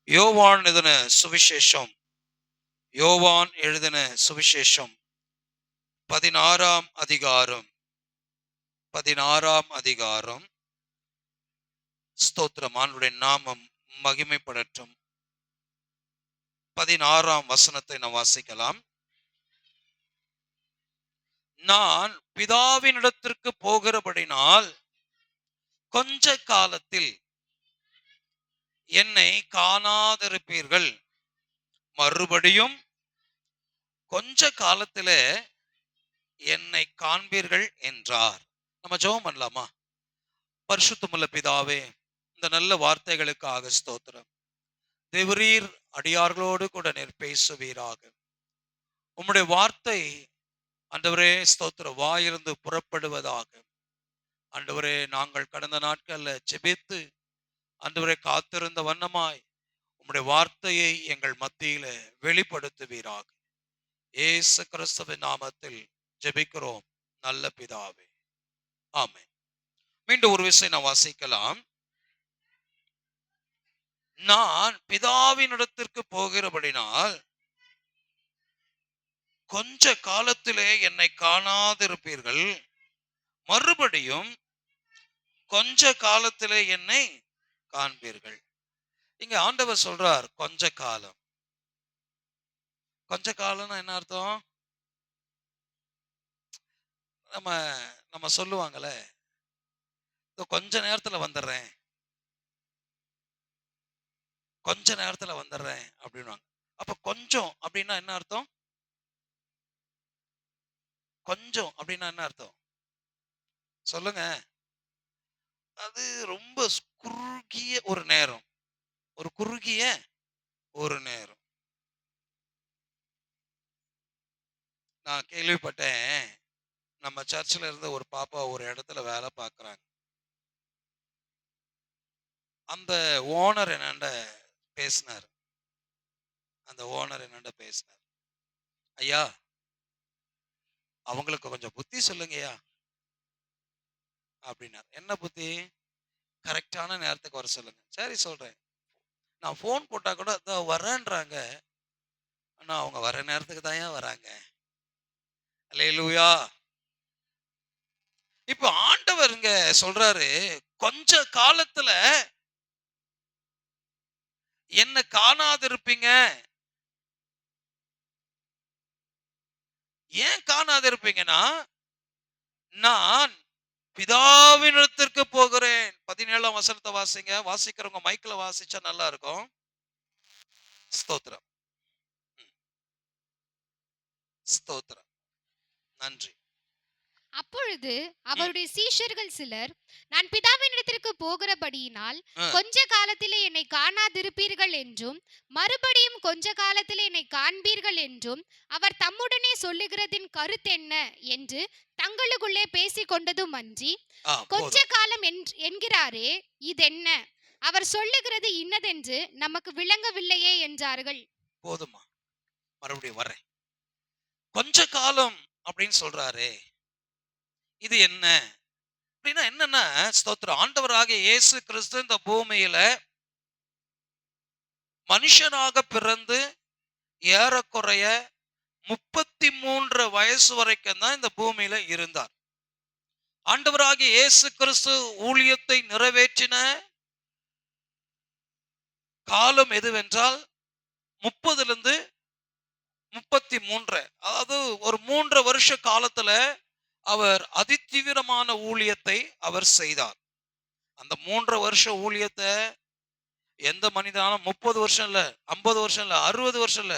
யோவான் எழுதின சுவிசேஷம் யோவான் எழுதின சுவிசேஷம் 16 ஸ்தோத்திரம். ஆண்டவருடைய நாமம் மகிமைப்படட்டும். 16 நாம் வாசிக்கலாம். நான் பிதாவினிடத்திற்கு போகிறபடினால் கொஞ்ச காலத்தில் என்னை காணாதிருப்பீர்கள், மறுபடியும் கொஞ்ச காலத்திலே என்னை காண்பீர்கள் என்றார். நம்ம ஜெபம் பண்ணலாமா? பரிசுத்தமுள்ள பிதாவே, இந்த நல்ல வார்த்தைகளுக்காக ஸ்தோத்திரம். தேவரீர் அடியார்களோடு கூட நீர் பேசுவீராக. உம்முடைய வார்த்தை ஆண்டவரே ஸ்தோத்திரம் வாயிருந்து புறப்படுவதாக. ஆண்டவரே, நாங்கள் கடந்த நாட்கள்ல ஜெபித்து ஆண்டவரே காத்திருந்த வண்ணமாய் உம்முடைய வார்த்தையை எங்கள் மத்தியில வெளிப்படுத்துவீராக. இயேசு கிறிஸ்துவின் நாமத்தில் ஜெபிக்கிறோம் நல்ல பிதாவே, ஆமென். மீண்டும் ஒரு விஷயம் நான் வாசிக்கலாம். நான் பிதாவினிடத்திற்கு போகிறபடினால் கொஞ்ச காலத்திலே என்னை காணாதிருப்பீர்கள், மறுபடியும் கொஞ்ச காலத்திலே என்னை காண்பீர்கள். இங்க ஆண்டவர் சொல்றார் கொஞ்ச காலம். கொஞ்ச காலம்னா என்ன அர்த்தம்? நம்ம நம்ம சொல்லுவாங்கல்ல, கொஞ்ச நேரத்துல வந்துடுறேன், கொஞ்ச நேரத்துல வந்துடுறேன் அப்படின்வாங்க. அப்ப கொஞ்சம் அப்படின்னா என்ன அர்த்தம்? கொஞ்சம் அப்படின்னா என்ன அர்த்தம் சொல்லுங்க? அது ரொம்ப குறுகிய ஒரு நேரம், ஒரு குறுகிய ஒரு நேரம். நான் கேள்விப்பட்டேன், நம்ம சர்ச்சில் இருந்த ஒரு பாப்பா ஒரு இடத்துல வேலை பார்க்குறாங்க. அந்த ஓனர் என்னண்ட பேசினார். ஐயா, அவங்களுக்கு கொஞ்சம் புத்தி சொல்லுங்கய்யா அப்படின்னார். என்ன புத்தி? கரெக்டான நேரத்துக்கு வர சொல்லுங்க. சரி சொல்றேன். நான் ஃபோன் போட்டா கூட இதோ வரேன்றாங்க, ஆனா அவங்க வர நேரத்துக்கு தான் வராங்க. அல்லேலூயா. இப்ப ஆண்டவர் இங்க சொல்றாரு, கொஞ்ச காலத்துல என்ன காணாதிருப்பீங்க. ஏன் காணாதிருப்பீங்கன்னா, நான் பிதாவினிடத்திற்கு போகிறேன். 17 வாசிங்க. வாசிக்கிறவங்க மைக்ல வாசிச்சா நல்லா இருக்கும். ஸ்தோத்திரம், ஸ்தோத்திரம், நன்றி. அப்பொழுது அவருடைய சீஷர்கள் சிலர், நான் பிதாவினிடத்திற்கு போகிறபடியினால் கொஞ்ச காலத்திலே என்னை காணாதிருப்பீர்கள் என்றும், மறுபடியும் கொஞ்ச காலத்திலே என்னை காண்பீர்கள் என்றும் அவர் தம்முடனே சொல்லுகிறதின் கருத்தென்ன என்று தங்களுக்குள்ளே பேசிக் கொண்டதும் அன்றி, கொஞ்ச காலம் என்கிறாரே, இதென்ன? அவர் சொல்லுகிறது இன்னதென்று நமக்கு விளங்கவில்லையே என்றார்கள். போதுமா, மறுபடியும் வரேன். கொஞ்ச காலம் அப்படின்னு சொல்றாரே, இது என்ன அப்படின்னா என்னன்னா, ஸ்தோத்திரம், ஆண்டவராகிய இயேசு கிறிஸ்து இந்த பூமியில மனுஷனாக பிறந்து ஏறக்குறைய 33 வயசு வரைக்கும் தான் இந்த பூமியில இருந்தார். ஆண்டவராகிய இயேசு கிறிஸ்து ஊழியத்தை நிறைவேற்றின காலம் எதுவென்றால் 30 33, அதாவது ஒரு 3 வருஷ காலத்துல அவர் அதிதீவிரமான ஊழியத்தை அவர் செய்தார். அந்த 3 வருஷ ஊழியத்தை எந்த மனிதனாலும் 30 வருஷம் இல்ல, 50 வருஷம் இல்ல, 60 வருஷம் இல்ல,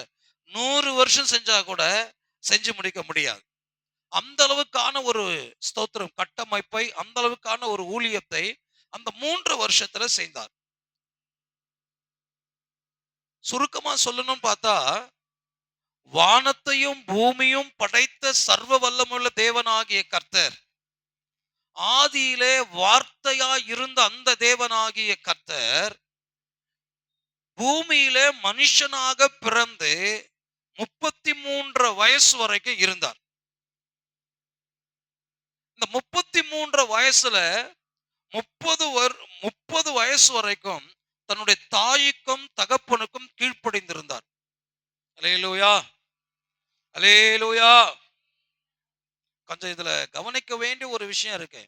100 வருஷம் செஞ்சா கூட செஞ்சு முடிக்க முடியாது. அந்த அளவுக்கான ஒரு ஸ்தோத்திரம் கட்டமைப்பை, அந்த அளவுக்கான ஒரு ஊழியத்தை அந்த 3 வருஷத்துல செய்தார். சுருக்கமா சொல்லணும் பார்த்தா, வானத்தையும் பூமியும் படைத்த சர்வ வல்லமுள்ள தேவனாகிய கர்த்தர், ஆதியிலே வார்த்தையா இருந்த அந்த தேவனாகிய கர்த்தர் பூமியிலே மனுஷனாக பிறந்து 33 வயசு வரைக்கும் இருந்தார். இந்த 33 வயசுல 30 வயசு வரைக்கும் தன்னுடைய தாய்க்கும் தகப்பனுக்கும் கீழ்ப்படிந்திருந்தார். அல்லேலூயா, அல்லேலூயா. கொஞ்சம் இதுல கவனிக்க வேண்டிய ஒரு விஷயம் இருக்கு.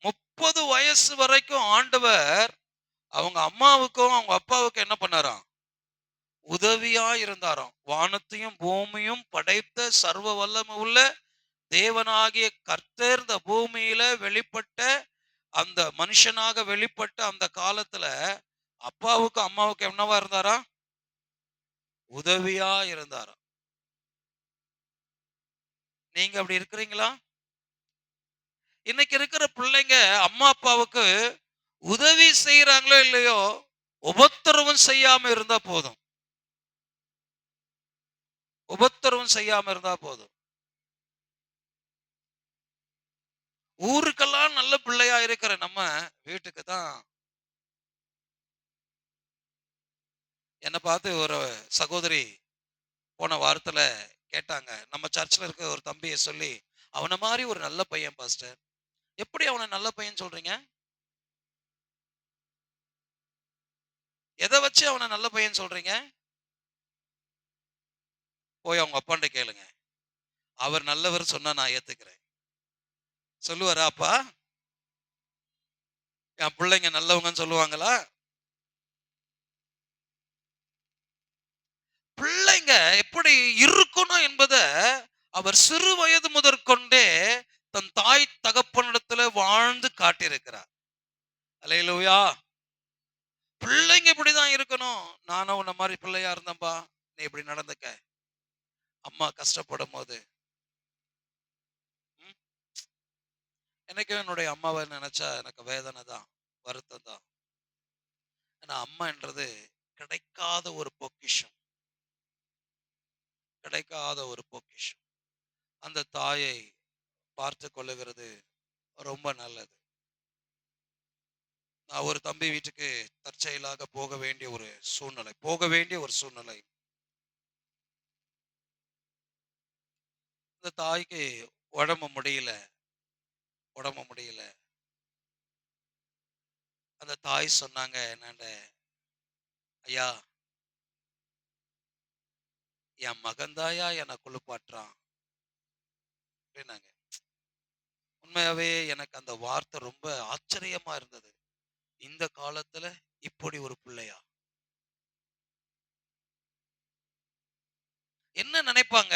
30 வயசு வரைக்கும் ஆண்டவர் அவங்க அம்மாவுக்கும் அவங்க அப்பாவுக்கும் என்ன பண்ணாராம்? உதவியா இருந்தாராம். வானத்தையும் பூமியும் படைத்த சர்வ வல்லமை உள்ள தேவனாகிய கர்த்தர் இந்த பூமியில வெளிப்பட்ட அந்த மனுஷனாக வெளிப்பட்ட அந்த காலத்துல அப்பாவுக்கும் அம்மாவுக்கும் என்னவா இருந்தாரா? உதவியா இருந்தாரா? நீங்க அப்படி இருக்கிறீங்களா? இன்னைக்கு இருக்கிற பிள்ளைங்க அம்மா அப்பாவுக்கு உதவி செய்யறாங்களோ இல்லையோ, உபத்திரவம் செய்யாம இருந்தா போதும். உபத்திரவம் செய்யாம இருந்தா போதும். ஊருக்கெல்லாம் நல்ல பிள்ளையா இருக்கிற நம்ம வீட்டுக்கு தான். என்னை பார்த்து ஒரு சகோதரி போன வாரத்துல கேட்டாங்க. நம்ம சர்ச்சில் இருக்க ஒரு தம்பியை சொல்லி, அவனை மாதிரி ஒரு நல்ல பையன் பாஸ்டர். எப்படி அவனை நல்ல பையன் சொல்றீங்க? எதை வச்சு அவனை நல்ல பையன் சொல்றீங்க? போய் அவங்க அப்பாண்ட கேளுங்க. அவர் நல்லவர் சொன்னா நான் ஏத்துக்கிறேன். சொல்லுவாரா அப்பா? என் பிள்ளைங்க நல்லவங்கன்னு சொல்லுவாங்களா? பிள்ளைங்க எப்படி இருக்கணும் என்பதை அவர் சிறு வயது முதற்கொண்டே தன் தாய் தகப்பனிடத்துல வாழ்ந்து காட்டியிருக்கிறார். அல்லேலூயா. பிள்ளைங்க இப்படிதான் இருக்கணும். நானும் உன்ன மாதிரி பிள்ளையா இருந்தேன்பா, நீ இப்படி நடந்துக்க. அம்மா கஷ்டப்படும் போது எனக்கும் என்னுடைய அம்மாவை நினைச்சா எனக்கு வேதனை தான், வருத்தம் தான். ஏன்னா அம்மான்றது கிடைக்காத ஒரு பொக்கிஷம், கிடைக்காத ஒரு பொக்கிஷம். அந்த தாயை பார்த்து கொள்ளுகிறது ரொம்ப நல்லது. நான் ஒரு தம்பி வீட்டுக்கு தற்செயலாக போக வேண்டிய ஒரு சூழ்நிலை. இந்த தாய்க்கு உடம்பு முடியல, உடம்பு முடியல. அந்த தாய் சொன்னாங்க என்னண்ட, ஐயா என் மகன்தாயா என்னை குளிப்பாட்டுறான் அப்படின்னாங்க. உண்மையாவே எனக்கு அந்த வார்த்தை ரொம்ப ஆச்சரியமா இருந்தது. இந்த காலத்துல இப்படி ஒரு பிள்ளையா? என்ன நினைப்பாங்க?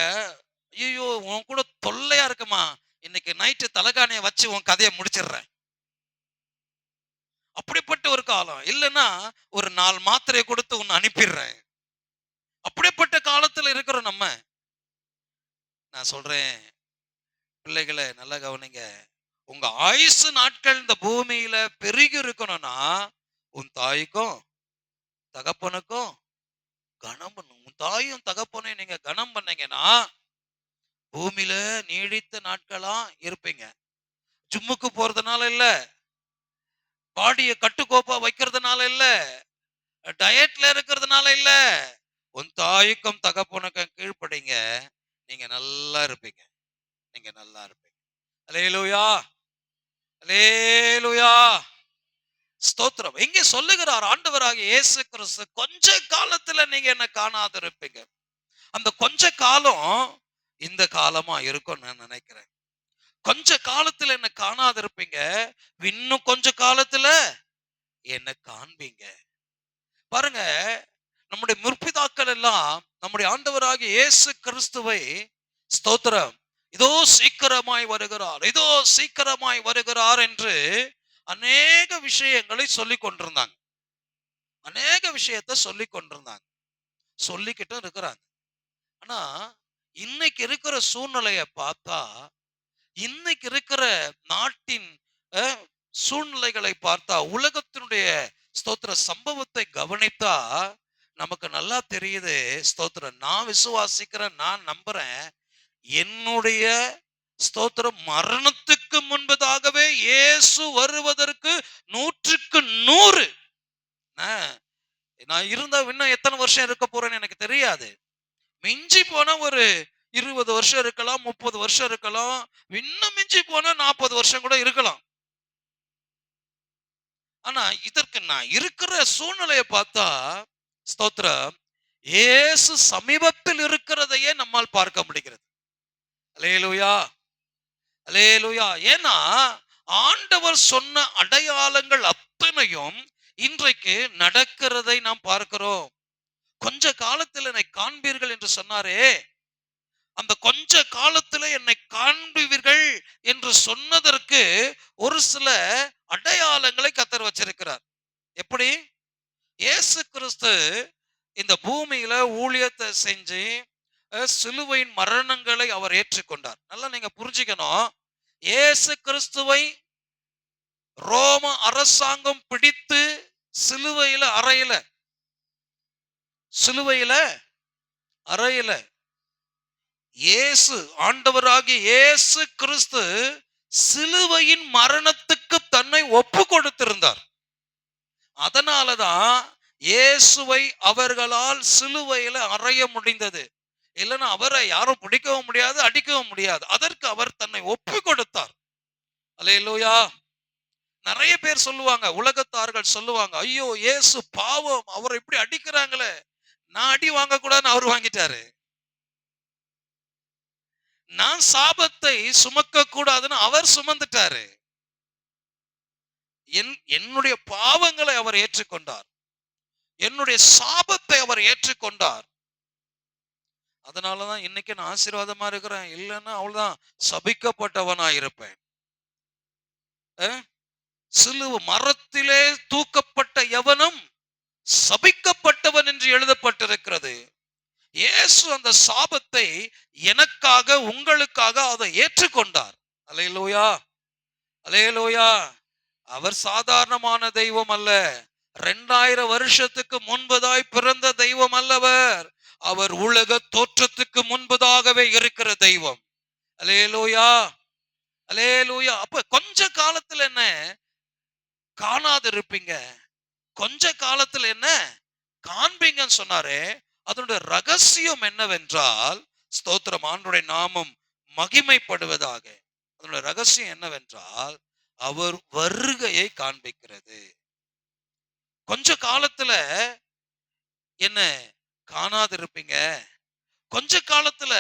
ஐயோ உன் கூட தொல்லையா இருக்குமா, இன்னைக்கு நைட்டு தலகாணிய வச்சு உன் கதையை முடிச்சிடுறேன். அப்படிப்பட்ட ஒரு காலம். இல்லைன்னா ஒரு 4 மாத்திரையை கொடுத்து உன்னை அனுப்பிடுறேன். அப்படிப்பட்ட காலத்துல இருக்கிறோம் நம்ம. நான் சொல்றேன், பிள்ளைகளை நல்லா கவனிங்க. உங்க ஆயுசு நாட்கள் இந்த பூமியில பெருகி இருக்கணும்னா உன் தாய்க்கும் தகப்பனுக்கும் கனம் பண்ணும். உன் தாயும் தகப்பனையும் நீங்க கனம் பண்ணீங்கன்னா பூமியில நீடித்த நாட்களா இருப்பீங்க. ஜிம்முக்கு போறதுனால இல்ல, பாடிய கட்டுக்கோப்பா வைக்கிறதுனால இல்ல, டயட்ல இருக்கிறதுனால இல்ல, உன் தாய்க்கும் தகப்பனுக்கும் கீழ்ப்படிங்க. நீங்க நல்லா இருப்பீங்க. நீங்க நல்லா இருப்பீங்க. அல்லேலூயா, அல்லேலூயா. ஸ்தோத்திரம். எங்கே சொல்லுகிறார் ஆண்டவராகிய இயேசு கிறிஸ்து, கொஞ்ச காலத்துல நீங்க என்ன காணாது இருப்பீங்க. அந்த கொஞ்ச காலம் இந்த காலமா இருக்கும் நான் நினைக்கிறேன். கொஞ்ச காலத்துல என்ன காணாது இருப்பீங்க, இன்னும் கொஞ்ச காலத்துல என்ன காண்பீங்க. பாருங்க, நம்முடைய முற்பிதாக்கள் எல்லாம் நம்முடைய ஆண்டவராகிய இயேசு கிறிஸ்துவை, ஸ்தோத்திரம், இதோ சீக்கிரமாய் வருகிறார், இதோ சீக்கிரமாய் வருகிறார் என்று அநேக விஷயங்களை சொல்லி கொண்டிருந்தாங்க. அநேக விஷயத்தை சொல்லி கொண்டிருந்தாங்க, சொல்லிக்கிட்டும் இருக்கிறாங்க. ஆனா இன்னைக்கு இருக்கிற சூழ்நிலையை பார்த்தா, இன்னைக்கு இருக்கிற நாட்டின் சூழ்நிலைகளை பார்த்தா, உலகத்தினுடைய ஸ்தோத்திர சம்பவத்தை கவனித்தா நமக்கு நல்லா தெரியுது. ஸ்தோத்திரம், நான் விசுவாசிக்கிறேன், நான் நம்புறேன். என்னுடைய ஸ்தோத்திரம், மரணத்துக்கு முன்பதாகவே இயேசு வருவதற்கு 100க்கு 100 நான் இருந்தா இன்னும் எத்தனை வருஷம் இருக்க போறேன்னு எனக்கு தெரியாது. மிஞ்சி போனா ஒரு 20 வருஷம் இருக்கலாம், 30 வருஷம் இருக்கலாம், இன்னும் மிஞ்சி போனா 40 வருஷம் கூட இருக்கலாம். ஆனா இதற்கு நான் இருக்கிற சூழ்நிலையை பார்த்தா, ஸ்தோத்திரம், இயேசு சமீபத்தில் இருக்கிறதையே நம்மால் பார்க்க முடிகிறது. அல்லேலூயா, அல்லேலூயா. ஏன்னா ஆண்டவர் சொன்ன அடையாளங்கள் அத்தனையும் இன்றைக்கு நடக்கிறதை நாம் பார்க்கிறோம். கொஞ்ச காலத்தில் என்னை காண்பீர்கள் என்று சொன்னாரே, அந்த கொஞ்ச காலத்தில் என்னை காண்பீர்கள் என்று சொன்னதற்கு ஒரு சில அடையாளங்களை கர்த்தர் வச்சிருக்கிறார். எப்படி? இயேசு கிறிஸ்து இந்த பூமியில ஊழியத்தை செஞ்சு சிலுவையின் மரணங்களை அவர் ஏற்றுக்கொண்டார். நல்லா நீங்க புரிஞ்சுக்கணும். இயேசு கிறிஸ்துவை ரோம அரசாங்கம் பிடித்து சிலுவையில அறையில சிலுவையில அறையில இயேசு, ஆண்டவராகிய இயேசு கிறிஸ்து சிலுவையின் மரணத்துக்கு தன்னை ஒப்பு கொடுத்திருந்தார். அதனாலதான் இயேசுவை அவர்களால் சிலுவையில அறைய முடிந்தது. இல்லைன்னா அவரை யாரும் பிடிக்கவும் முடியாது, அடிக்கவும் முடியாது. அதற்கு அவர் தன்னை ஒப்பு கொடுத்தார். அல்லேலூயா. நிறைய பேர் சொல்லுவாங்க, உலகத்தார்கள் சொல்லுவாங்க, ஐயோ இயேசு பாவம், அவரை இப்படி அடிக்கிறாங்களே, நான் அடி வாங்க கூடாதுன்னு அவர் வாங்கிட்டாரு. நான் சாபத்தை சுமக்க கூடாதுன்னு அவர் சுமந்துட்டாரு. என்னுடைய பாவங்களை அவர் ஏற்றுக்கொண்டார். என்னுடைய சாபத்தை அவர் ஏற்றுக்கொண்டார். அதனாலதான் இன்னைக்கு நான் ஆசீர்வாதமா இருக்கிறேன். இல்லைன்னா அவ்வளவுதான், சபிக்கப்பட்டவனா இருப்பேன். சிலுவை மரத்திலே தூக்கப்பட்ட எவனும் சபிக்கப்பட்டவன் என்று எழுதப்பட்டிருக்கிறது. இயேசு அந்த சாபத்தை எனக்காக, உங்களுக்காக அதை ஏற்றுக்கொண்டார். அல்லேலூயா, அல்லேலூயா. அவர் சாதாரணமான தெய்வம் அல்ல. 2000 வருஷத்துக்கு முன்பதாய் பிறந்த தெய்வம் அல்லவர். அவர் உலக தோற்றத்துக்கு முன்பதாகவே இருக்கிற தெய்வம். அல்லேலூயா, அல்லேலூயா. அப்ப கொஞ்ச காலத்துல என்ன காணாது இருப்பீங்க, கொஞ்ச காலத்துல என்ன காண்பீங்கன்னு சொன்னாரே. அதனுடைய ரகசியம் என்னவென்றால், ஸ்தோத்திரம், ஆண்டவருடைய நாமம் மகிமைப்படுவதாக. அதனுடைய ரகசியம் என்னவென்றால், அவர் வருகையை காண்பிக்கிறது. கொஞ்ச காலத்துல என்ன காணாதிருப்பீங்க, கொஞ்ச காலத்துல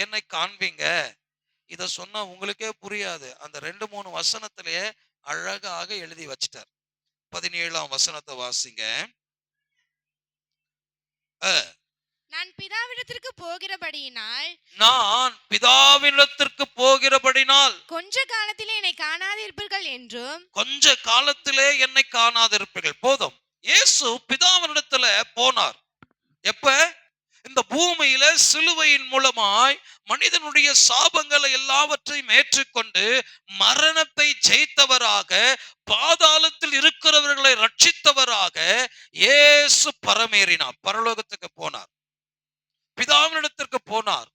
என்னை காண்பீங்க. இத சொன்னா உங்களுக்கே புரியாது. அந்த 2-3 வசனத்திலேயே அழகாக எழுதி வச்சிட்டார். 17ஆம் வசனத்தை வாசிங்க. நான் பிதாவிடத்திற்கு போகிறபடியினால் கொஞ்ச காலத்திலே என்னை காணாதிருப்பீர்கள் என்றும், கொஞ்ச காலத்திலே என்னை காணாதிருப்பீர்கள். போதும். இயேசு பிதாவினிடத்துல போனார். எப்ப? இந்த பூமியில சிலுவையின் மூலமாய் மனிதனுடைய சாபங்களை எல்லாவற்றையும் ஏற்றுக்கொண்டு மரணத்தை ஜெயித்தவராக, பாதாளத்தில் இருக்கிறவர்களை ரட்சித்தவராக இயேசு பரமேறினார், பரலோகத்துக்கு போனார், பிதாவினிடத்திற்கு போனார்.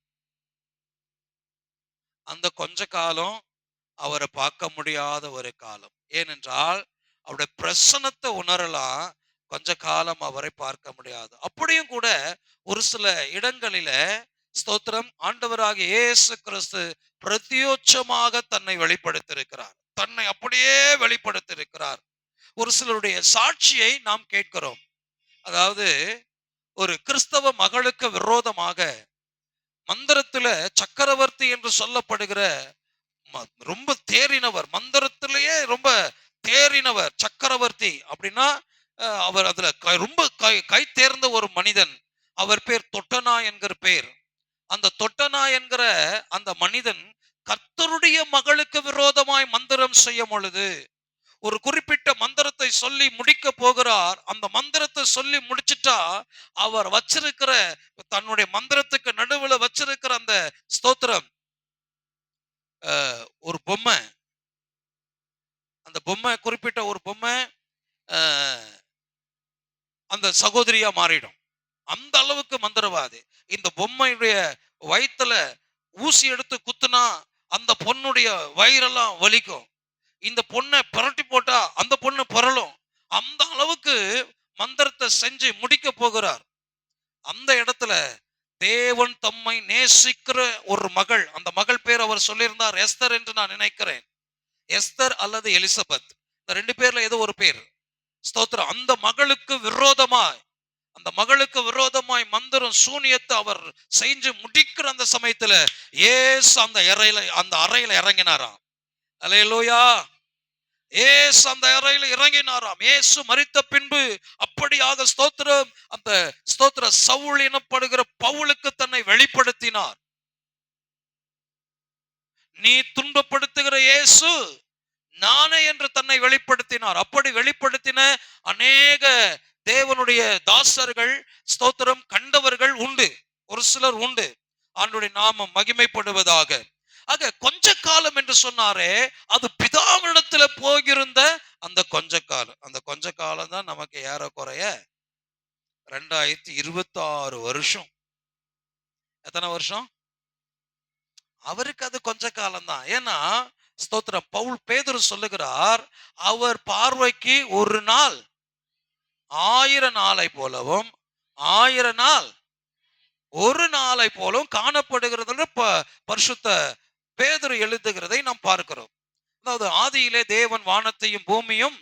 அந்த கொஞ்ச காலம் அவரை பார்க்க முடியாத ஒரு காலம். ஏனென்றால் அவருடைய பிரசன்னத்தை உணரலாம், கொஞ்ச காலம் அவரை பார்க்க முடியாது. அப்படியும் கூட ஒரு சில இடங்களில, ஸ்தோத்திரம், ஆண்டவராக இயேசு கிறிஸ்து பிரத்யோட்சமாக தன்னை வெளிப்படுத்தியிருக்கிறார். தன்னை அப்படியே வெளிப்படுத்தியிருக்கிறார். ஒரு சிலருடைய சாட்சியை நாம் கேட்கிறோம். அதாவது ஒரு கிறிஸ்தவ மகளுக்கு விரோதமாக மந்திரத்துல சக்கரவர்த்தி என்று சொல்லப்படுகிற ரொம்ப தேறினவர், மந்திரத்திலேயே ரொம்ப தேறினவர் சக்கரவர்த்தி அப்படின்னா, அவர் அதுல ரொம்ப கை தேர்ந்த ஒரு மனிதன். அவர் பேர் தொட்டனா என்கிற பேர். அந்த தொட்டனா என்கிற அந்த மனிதன் கர்த்தருடைய மகளுக்கு விரோதமாய் மந்திரம் செய்யும் பொழுது, ஒரு குறிப்பிட்ட மந்திரத்தை சொல்லி முடிக்க போகிறார். அந்த மந்திரத்தை சொல்லி முடிச்சிட்டா, அவர் வச்சிருக்கிற தன்னுடைய மந்திரத்துக்கு நடுவுல வச்சிருக்கிற அந்த ஸ்தோத்திரம் ஒரு பொம்மை, அந்த பொம்மை, குறிப்பிட்ட ஒரு பொம்மை அந்த சகோதரியா மாறிடும். அந்த அளவுக்கு மந்திரவாதி. இந்த பொம்மையுடைய வயிற்றுல ஊசி எடுத்து குத்துனா அந்த பொண்ணுடைய வயிறெல்லாம் வலிக்கும். இந்த பொண்ணை புரட்டி போட்டா அந்த பொண்ணு புரளும். அந்த அளவுக்கு மந்திரத்தை செஞ்சு முடிக்க போகிறார். அந்த இடத்துல தேவன் தம்மை நேசிக்கிற ஒரு மகள், அந்த மகள் பேர் அவர் சொல்லியிருந்தார் எஸ்தர் என்று நான் நினைக்கிறேன். எஸ்தர் அல்லது எலிசபெத், இந்த 2 பேர்ல ஏதோ ஒரு பேர். ஸ்தோத்திரம். அந்த மகளுக்கு விரோதமாய் அந்த மகளுக்கு விரோதமாய் மந்திரம் சூனியத்தை அவர் செஞ்சு முடிக்கிற அந்த சமயத்துல ஏசு அந்த அறையில இறங்கினாராம். அல்லேலூயா. ஏசு அந்த அறையில இறங்கினாராம். ஏசு மரித்த பின்பு அப்படியாக ஸ்தோத்திரம், அந்த ஸ்தோத்திர சவுல் எனப்படுகிற பவுலுக்கு தன்னை வெளிப்படுத்தினார். நீ துன்பப்படுத்துகிற இயேசு நானே என்று தன்னை வெளிப்படுத்தினார். அப்படி வெளிப்படுத்தின அநேக தேவனுடைய தாசர்கள் ஸ்தோத்திரம் கண்டவர்கள் உண்டு, ஒரு சிலர் உண்டு. ஆண்டவருடைய நாமம் மகிமைப்படுவதாக. ஆக கொஞ்ச காலம் என்று சொன்னாரே, அது பிதாவிடத்துல போகிருந்த அந்த கொஞ்ச காலம். அந்த கொஞ்ச காலம் தான் நமக்கு ஏறக்குறைய 2026 வருஷம். எத்தனை வருஷம்? அவருக்கு அது கொஞ்ச காலம் தான். ஏன்னா ஸ்தோத்திரம் பவுல் பேதுரு சொல்லுகிறார், அவர் பார்வைக்கு ஒரு நாள் 1000 நாளை போலவும் 1000 நாள் ஒரு நாளை போலவும் காணப்படுகிறது பரிசுத்த பேதுரு எழுதுகிறதை நாம் பார்க்கிறோம். அதாவது ஆதியிலே தேவன் வானத்தையும் பூமியும்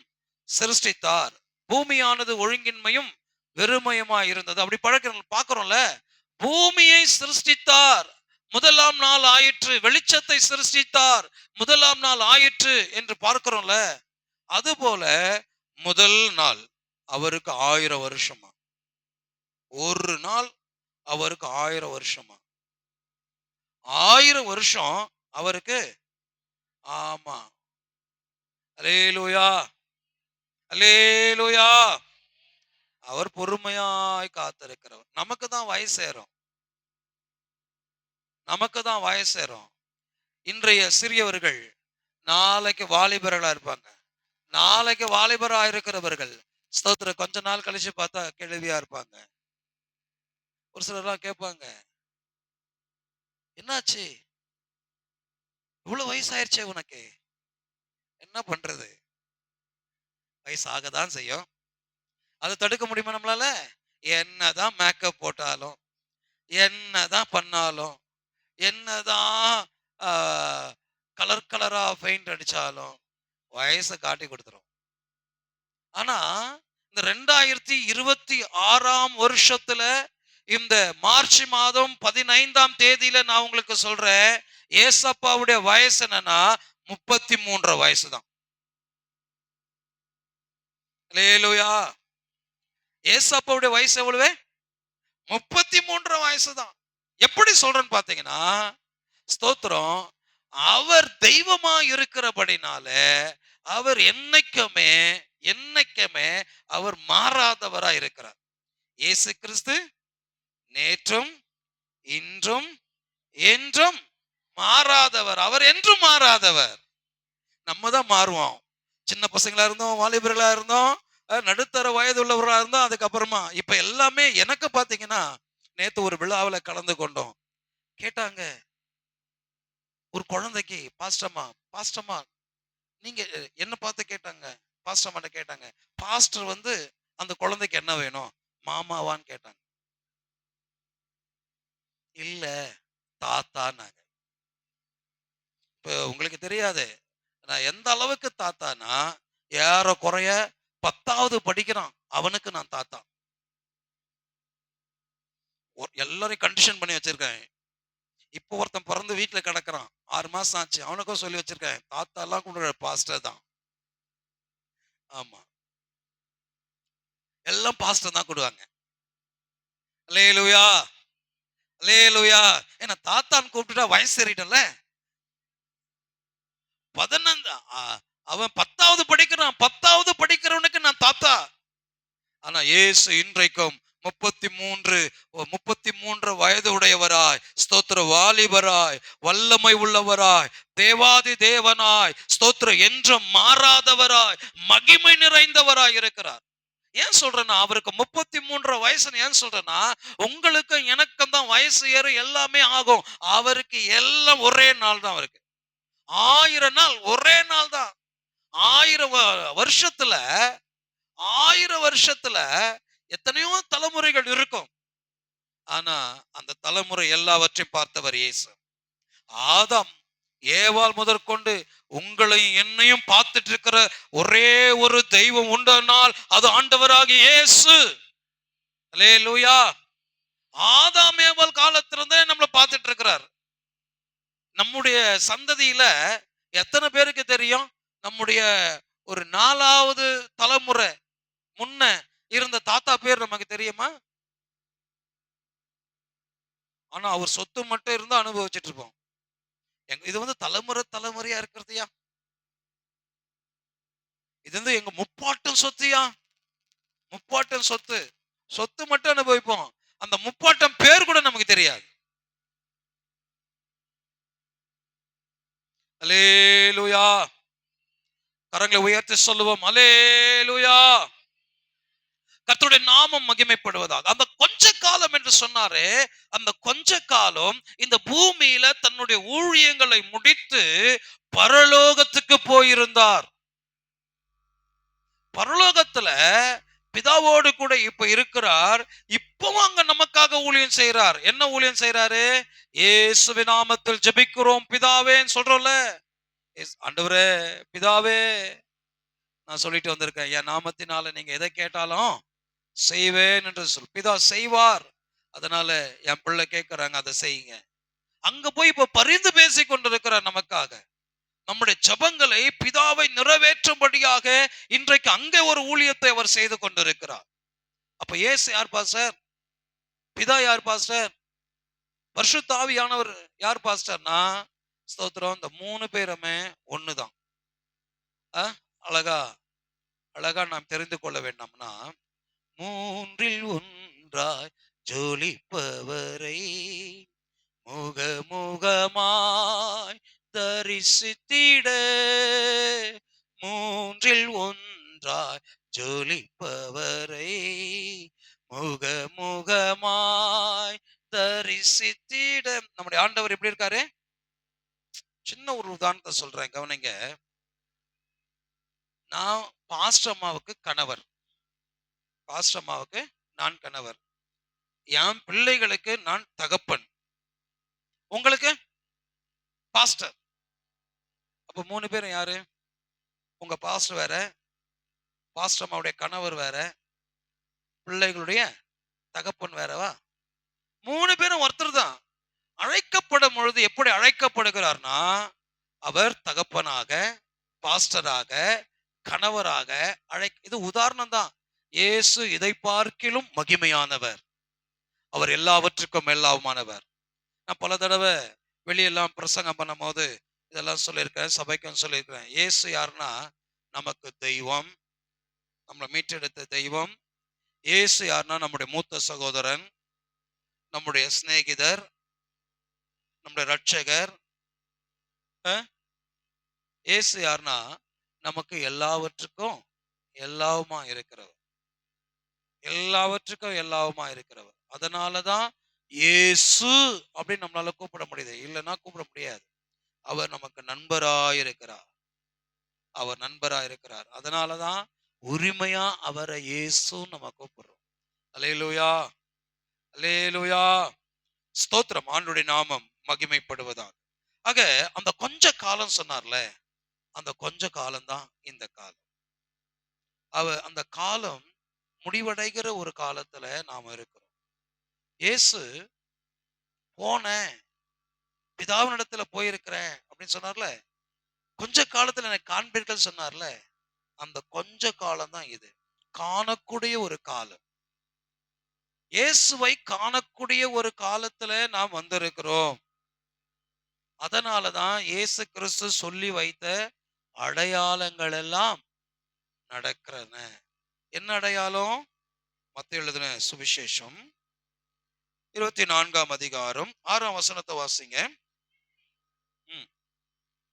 சிருஷ்டித்தார், பூமியானது ஒழுங்கின்மையும் வெறுமையுமாய் இருந்தது. அப்படி பார்க்கிறோம்ல, பூமியை சிருஷ்டித்தார், முதலாம் நாள் ஆயிற்று. வெளிச்சத்தை சிருஷ்டித்தார், முதலாம் நாள் ஆயிற்று என்று பார்க்கிறோம்ல. அதுபோல முதல் நாள் அவருக்கு 1000 வருஷமா, ஒரு நாள் அவருக்கு 1000 வருஷமா, 1000 வருஷம் அவருக்கு. ஆமா, அல்லேலூயா, அல்லேலூயா. அவர் பொறுமையாய் காத்திருக்கிறவர். நமக்கு தான் வயசேறும், நமக்கு தான் வயசேறும். இன்றைய சிறியவர்கள் நாளைக்கு வாலிபர்களா இருப்பாங்க, நாளைக்கு வாலிபரா இருக்கிறவர்கள் ஸ்தோத்திர கொஞ்ச நாள் கழிச்சு பார்த்தா கேள்வியா இருப்பாங்க. ஒரு சிலர்லாம் கேட்பாங்க, என்னாச்சு இவ்வளவு வயசாயிருச்சே உனக்கு? என்ன பண்றது, வயசாகதான் செய்யும். அதை தடுக்க முடியுமா நம்மளால? என்னதான் மேக்கப் போட்டாலும், என்னதான் பண்ணாலும், என்னதான் கலர் கலரா பெயிண்ட் அடிச்சாலும் வயசை காட்டி கொடுத்துரும். ஆனா இந்த 2026 வருஷத்துல இந்த மார்ச் மாதம் 15ஆம் தேதியில நான் உங்களுக்கு சொல்றேன், ஏசப்பாவுடைய வயசு என்னன்னா 33 வயசு தான். அல்லேலூயா. ஏசப்பாவுடைய வயசு எவ்வளவு? 33 வயசு தான். எப்படி சொல்றேன்னு பாத்தீங்கன்னா, ஸ்தோத்திரம், அவர் தெய்வமா இருக்கிறபடினால அவர் என்னைக்குமே என்னைக்குமே அவர் மாறாதவரா இருக்கிறார். இயேசு கிறிஸ்து நேற்றும் இன்றும் என்றும் மாறாதவர். அவர் என்றும் மாறாதவர். நம்ம தான் மாறுவோம். சின்ன பசங்களா இருந்தோம், வாலிபர்களா இருந்தோம், நடுத்தர வயது உள்ளவர்களா இருந்தோம். அதுக்கப்புறமா இப்ப எல்லாமே எனக்கு பாத்தீங்கன்னா, நேத்து ஒரு விழாவில் கலந்து கொண்டோம். கேட்டாங்க ஒரு குழந்தைக்கு, பாஸ்டர்மா பாஸ்டர்மா நீங்க என்ன பார்த்து கேட்டாங்க, பாஸ்டர்மாட்ட கேட்டாங்க, பாஸ்டர் அந்த குழந்தைக்கு என்ன வேணும், மாமாவான்னு கேட்டாங்க. இல்ல தாத்தான்னாங்க. இப்ப உங்களுக்கு தெரியாது நான் எந்த அளவுக்கு தாத்தானா, ஏறக்குறைய 10வது படிக்கிறான் அவனுக்கு நான் தாத்தா. எல்லாரையும் கண்டிஷன் பண்ணி வச்சிருக்கேன். இப்போ ஒருத்தன் பிறந்து வீட்டுல கிடக்குறான், 6 மாசம் ஆச்சு, அவனுக்கும் சொல்லி வச்சிருக்கேன், தாத்தா எல்லாம் கூட பாஸ்டர் தான். ஆமா, எல்லாம் பாஸ்டர் தான் கொடுவாங்க. அல்லேலூயா, அல்லேலூயா. ஏன்னா தாத்தான்னு கூப்பிட்டுட்டா வயசு ஏறிட்டல. 15 அவன் 10வது படிக்கிறான், 10வது படிக்கிறவனுக்கு நான் தாத்தா. ஆனா இயேசு இன்றைக்கும் 33 வயது உடையவராய், ஸ்தோத்திர வாலிபராய், வல்லமை உள்ளவராய், தேவாதி தேவனாய், ஸ்தோத்திர என்றும் மாறாதவராய், மகிமை நிறைந்தவராய் இருக்கிறார். ஏன் சொல்றேன்னா, அவருக்கு 33 வயசுன்னு ஏன் சொல்றேன்னா, உங்களுக்கு எனக்கும் தான் வயசு ஏற எல்லாமே ஆகும். அவருக்கு எல்லாம் ஒரே நாள் தான். அவருக்கு 1000 நாள் ஒரே நாள் தான். 1000 வருஷத்துல 1000 வருஷத்துல எத்தனையோ தலைமுறைகள் இருக்கும். ஆனா அந்த தலைமுறை எல்லாவற்றையும் பார்த்தவர் இயேசு. ஆதாம் ஏவாள் முதற்கொண்டு உங்களையும் என்னையும் பார்த்துட்டு இருக்கிற ஒரே ஒரு தெய்வம் உண்டனால் அது ஆண்டவராகிய இயேசு. அல்லேலூயா. ஆதாம் ஏவாள் காலத்திலிருந்தே நம்மளை பார்த்துட்டு இருக்கிறார். நம்முடைய சந்ததியில எத்தனை பேருக்கு தெரியும் நம்முடைய ஒரு 4வது தலைமுறை முன்ன இருந்த தாத்தா பேர் நமக்கு தெரியுமா? ஆனா அவர் சொத்து மட்டும் இருந்தா அனுபவிச்சுட்டு இருப்போம். இது வந்து தலைமுறை தலைமுறையா இருக்கிறதுயா. இது வந்து எங்க முப்பாட்டன் சொத்துயா. முப்பாட்டன் சொத்து. சொத்து மட்டும் அனுபவிப்போம். அந்த முப்பாட்டன் பேர் கூட நமக்கு தெரியாது. அல்லேலூயா. கரங்களை உயர்த்தி சொல்லுவோம். அல்லேலூயா. கர்த்தருடைய நாமம் மகிமைப்படுவதாக. அந்த கொஞ்ச காலம் என்று சொன்னாரே, அந்த கொஞ்ச காலம் இந்த பூமியில தன்னுடைய ஊழியங்களை முடித்து பரலோகத்துக்கு போயிருந்தார். பரலோகத்துல பிதாவோடு கூட இப்ப இருக்கிறார். இப்பவும் அங்க நமக்காக ஊழியம் செய்யறார். என்ன ஊழியம் செய்யறாரு? இயேசுவின் நாமத்தில் ஜெபிக்கிறோம் பிதாவேன்னு சொல்றோம்ல. ஆண்டவரே பிதாவே, நான் சொல்லிட்டு வந்திருக்கேன், என் நாமத்தினால நீங்க எதை கேட்டாலும் செய்வேன் என்று சொல். பிதா செய்வார். அதனால என் பிள்ளை கேட்கிறாங்க, அதை செய்யுங்க. அங்க போய் இப்ப பரிந்து பேசி கொண்டிருக்கிறார் நமக்காக. நம்முடைய ஜபங்களை பிதாவை நிறைவேற்றும்படியாக இன்றைக்கு அங்கே ஒரு ஊழியத்தை அவர் செய்து கொண்டிருக்கிறார். அப்ப இயேசு யார் பாஸ்டர்? பிதா யார் பாஸ்டர்? பரிசுத்த ஆவியானவர் யார் பாஸ்டர்னா, ஸ்தோத்திரம், இந்த 3 பேருமே ஒண்ணுதான். அழகா அழகா நாம் தெரிந்து கொள்ள வேண்டாம்னா, 3ல் ஒன்றாய் ஜொலிப்பவரை முகமுகமாய் தரிசித்திட, 3ல் ஒன்றாய் ஜொலிப்பவரை முகமுகமாய் தரிசித்திட. நம்முடைய ஆண்டவர் எப்படி இருக்காரு? சின்ன ஒரு உதாரணத்தை சொல்றேன், கவனிங்க. நான் பாஸ்டர் அம்மாவுக்கு கணவர். பாஸ்டர் அம்மாவுக்கு நான் கணவர். என் பிள்ளைகளுக்கு நான் தகப்பன். உங்களுக்கு பாஸ்டர். அப்ப 3 பேரும் யாரு? உங்க பாஸ்டர் வேற, பாஸ்டர் அம்மாவுடைய கணவர் வேற, பிள்ளைகளுடைய தகப்பன் வேறவா? 3 பேரும் ஒருத்தர் தான். அழைக்கப்படும் பொழுது எப்படி அழைக்கப்படுகிறார்னா, அவர் தகப்பனாக, பாஸ்டராக, கணவராக இது உதாரணம் தான். இயேசு இதை பார்க்கிலும் மகிமையானவர். அவர் எல்லாவற்றுக்கும் எல்லாமானவர். நான் பல தடவை வெளியெல்லாம் பிரசங்கம் பண்ணும் போது இதெல்லாம் சொல்லியிருக்கிறேன், சபைக்கும் சொல்லியிருக்கிறேன். இயேசு யாருன்னா நமக்கு தெய்வம், நம்மளை மீட்டெடுத்த தெய்வம். இயேசு யாருன்னா நம்முடைய மூத்த சகோதரன், நம்முடைய சிநேகிதர், நம்முடைய ரட்சகர். இயேசு யாருன்னா நமக்கு எல்லாவற்றுக்கும் எல்லாவுமா இருக்கிறவர். எல்லாவற்றுக்கும் எல்லாவுமா இருக்கிறவர். அதனாலதான் இயேசு அப்படின்னு நம்மளால கூப்பிட முடியுது. இல்லைன்னா கூப்பிட முடியாது. அவர் நமக்கு நண்பராயிருக்கிறார். அவர் நண்பராயிருக்கிறார். அதனாலதான் உரிமையா அவரை இயேசு நம்ம கூப்பிடுறோம். அல்லேலூயா, அல்லேலூயா. ஸ்தோத்திரம். ஆண்டவருடைய நாமம் மகிமைப்படுவதாக. ஆக அந்த கொஞ்ச காலம் சொன்னார்ல, அந்த கொஞ்ச காலம் தான் இந்த காலம். அந்த காலம் முடிவடைகிற ஒரு காலத்துல நாம இருக்கிறோம். இயேசு போனேன், பிதாவினிடத்துல போயிருக்கிறேன் அப்படின்னு சொன்னார்ல. கொஞ்ச காலத்துல எனக்கு காண்பீர்கள் சொன்னார்ல. அந்த கொஞ்ச காலம் தான் இது. காணக்கூடிய ஒரு காலம். இயேசுவை காணக்கூடிய ஒரு காலத்துல நாம் வந்திருக்கிறோம். அதனாலதான் இயேசு கிறிஸ்து சொல்லி வைத்த அடையாளங்கள் எல்லாம் நடக்கிறன. என்ன அடையாளம்? மத்தேயு எழுதின சுவிசேஷம் 24ஆம் அதிகாரம் 6ஆம் வசனத்தை வாசிங்க.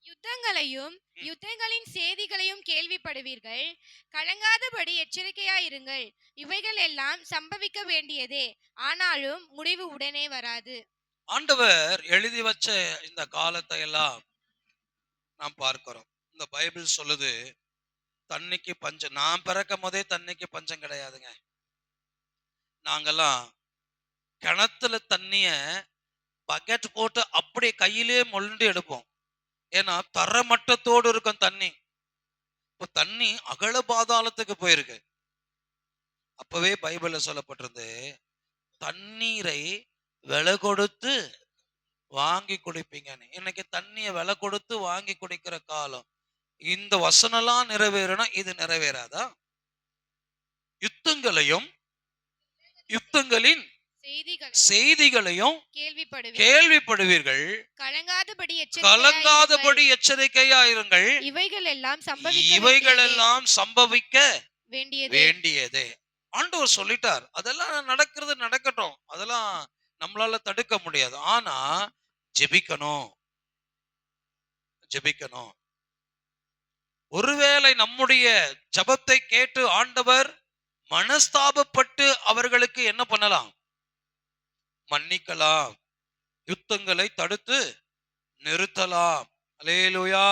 யுத்தங்களையும் யுத்தங்களின் செய்திகளையும் கேள்விப்படுவீர்கள். கலங்காதபடி எச்சரிக்கையாயிருங்கள். இவைகள் எல்லாம் சம்பவிக்க வேண்டியதே, ஆனாலும் முடிவு உடனே வராது. ஆண்டவர் எழுதி வச்ச இந்த காலத்தை எல்லாம் நாம் பார்க்கிறோம். இந்த பைபிள் சொல்லுது தண்ணிக்கு பஞ்சம். நான் பிறக்கும் போதே தண்ணிக்கு பஞ்சம் கிடையாதுங்க. நாங்கெல்லாம் கிணத்துல தண்ணிய பக்கெட் போட்டு அப்படியே கையிலே மொண்டு எடுப்போம். ஏன்னா தரமட்டத்தோடு இருக்கும் தண்ணி. இப்போ தண்ணி அகல பாதாளத்துக்கு போயிருக்கு. அப்பவே பைபிள்ல சொல்லப்பட்டிருந்து, தண்ணீரை விலை கொடுத்து வாங்கி குடிப்பீங்கன்னு. இன்னைக்கு தண்ணிய விலை கொடுத்து வாங்கி குடிக்கிற காலம். இந்த வசனம்லாம் நிறைவேறினா இது நிறைவேறாதா? யுத்தங்களையும் யுத்தங்களின் செய்திகள் செய்திகளையும் கேள்விப்படுவீர்கள். கேள்விப்படுவீர்கள். கலங்காதபடி கலங்காதபடி எச்சரிக்கையா இருங்கள். இவைகள் இவைகள் எல்லாம் சம்பவிக்க வேண்டியது. வேண்டியதே. ஆண்டவர் சொல்லிட்டார். அதெல்லாம் நடக்கிறது நடக்கட்டும். அதெல்லாம் நம்மளால தடுக்க முடியாது. ஆனா ஜெபிக்கணும், ஜெபிக்கணும். ஒருவேளை நம்முடைய ஜெபத்தை கேட்டு ஆண்டவர் மனஸ்தாபப்பட்டு அவர்களுக்கு என்ன பண்ணலாம்? மன்னிக்கலாம். யுத்தங்களை தடுத்து நிறுத்தலாம். அல்லேலூயா.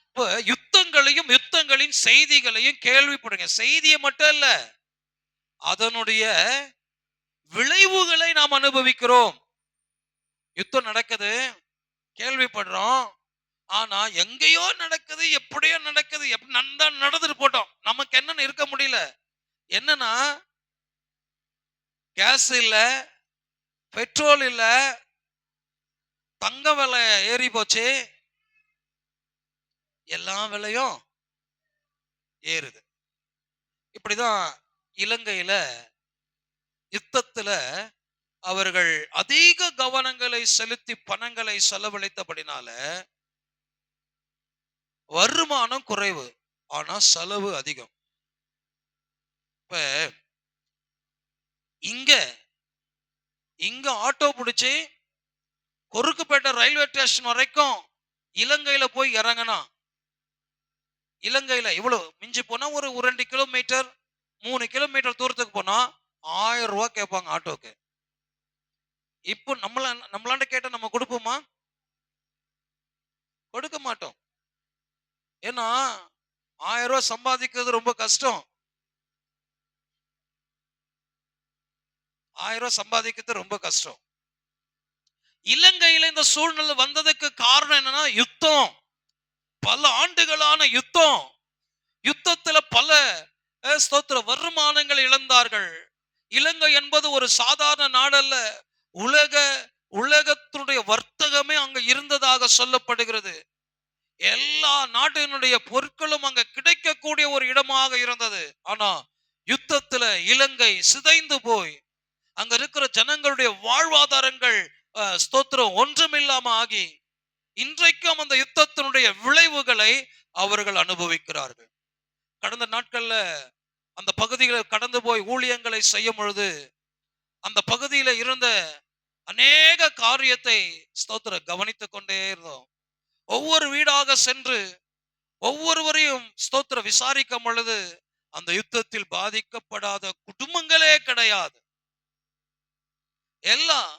இப்ப யுத்தங்களையும் யுத்தங்களின் செய்திகளையும் கேள்விப்படுங்க. செய்தியை மட்டும் இல்ல, அதனுடைய விளைவுகளை நாம் அனுபவிக்கிறோம். யுத்தம் நடக்குது, கேள்விப்படுறோம். ஆனா எங்கேயோ நடக்குது, எப்படியோ நடக்குது, நடந்துட்டு போட்டோம். நமக்கு என்னன்னு இருக்க முடியல. என்னன்னா, கேஸ் இல்ல, பெட்ரோல் இல்ல, தங்க விலை ஏறி போச்சு, எல்லா விலையும் ஏறுது. இப்படிதான் இலங்கையில யுத்தத்துல அவர்கள் அதிக கவனங்களை செலுத்தி பணங்களை செலவழித்தபடினால வருமானம் குறைவு, ஆனா செலவு அதிகம். இப்ப இங்க இங்க ஆட்டோ பிடிச்சி கொருக்குப்பேட்டை ரயில்வே ஸ்டேஷன் வரைக்கும் இலங்கையில போய் இறங்கினா, இலங்கையில இவ்வளவு மிஞ்சி போனா ஒரு 2 கிலோமீட்டர் 3 கிலோமீட்டர் தூரத்துக்கு போனா 1000 ரூபாய் கேட்பாங்க ஆட்டோக்கு. இப்போ நம்மளாண்ட கேட்டா நம்ம கொடுப்போமா? கொடுக்க மாட்டோம். ஏன்னா 1000 ரூபாய் சம்பாதிக்கிறது ரொம்ப கஷ்டம். 1000 ரூபாய் சம்பாதிக்கிறது ரொம்ப கஷ்டம். இலங்கையில இந்த சூழ்நிலை வந்ததுக்கு காரணம் என்னன்னா யுத்தம். பல ஆண்டுகளான யுத்தம். யுத்தத்துல பல ஸ்தோத்திர வருமானங்கள் இழந்தார்கள். இலங்கை என்பது ஒரு சாதாரண நாடல்ல. உலகத்தினுடைய வர்த்தகமே அங்க இருந்ததாக சொல்லப்படுகிறது. எல்லா நாட்டினுடைய பொருட்களும் அங்க கிடைக்கக்கூடிய ஒரு இடமாக இருந்தது. ஆனா யுத்தத்துல இலங்கை சிதைந்து போய் அங்க இருக்கிற ஜனங்களுடைய வாழ்வாதாரங்கள் ஸ்தோத்திரம் ஒன்றுமில்லாம ஆகி இன்றைக்கும் அந்த யுத்தத்தினுடைய விளைவுகளை அவர்கள் அனுபவிக்கிறார்கள். கடந்த நாட்கள்ல அந்த பகுதிகளை கடந்து போய் ஊழியங்களை செய்யும் பொழுது அந்த பகுதியில இருந்த அநேக காரியத்தை ஸ்தோத்திர கவனித்துக் கொண்டே இருந்தோம். ஒவ்வொரு வீடாக சென்று ஒவ்வொருவரையும் ஸ்தோத்திர விசாரிக்கும் பொழுது அந்த யுத்தத்தில் பாதிக்கப்படாத குடும்பங்களே கிடையாது. எல்லாம்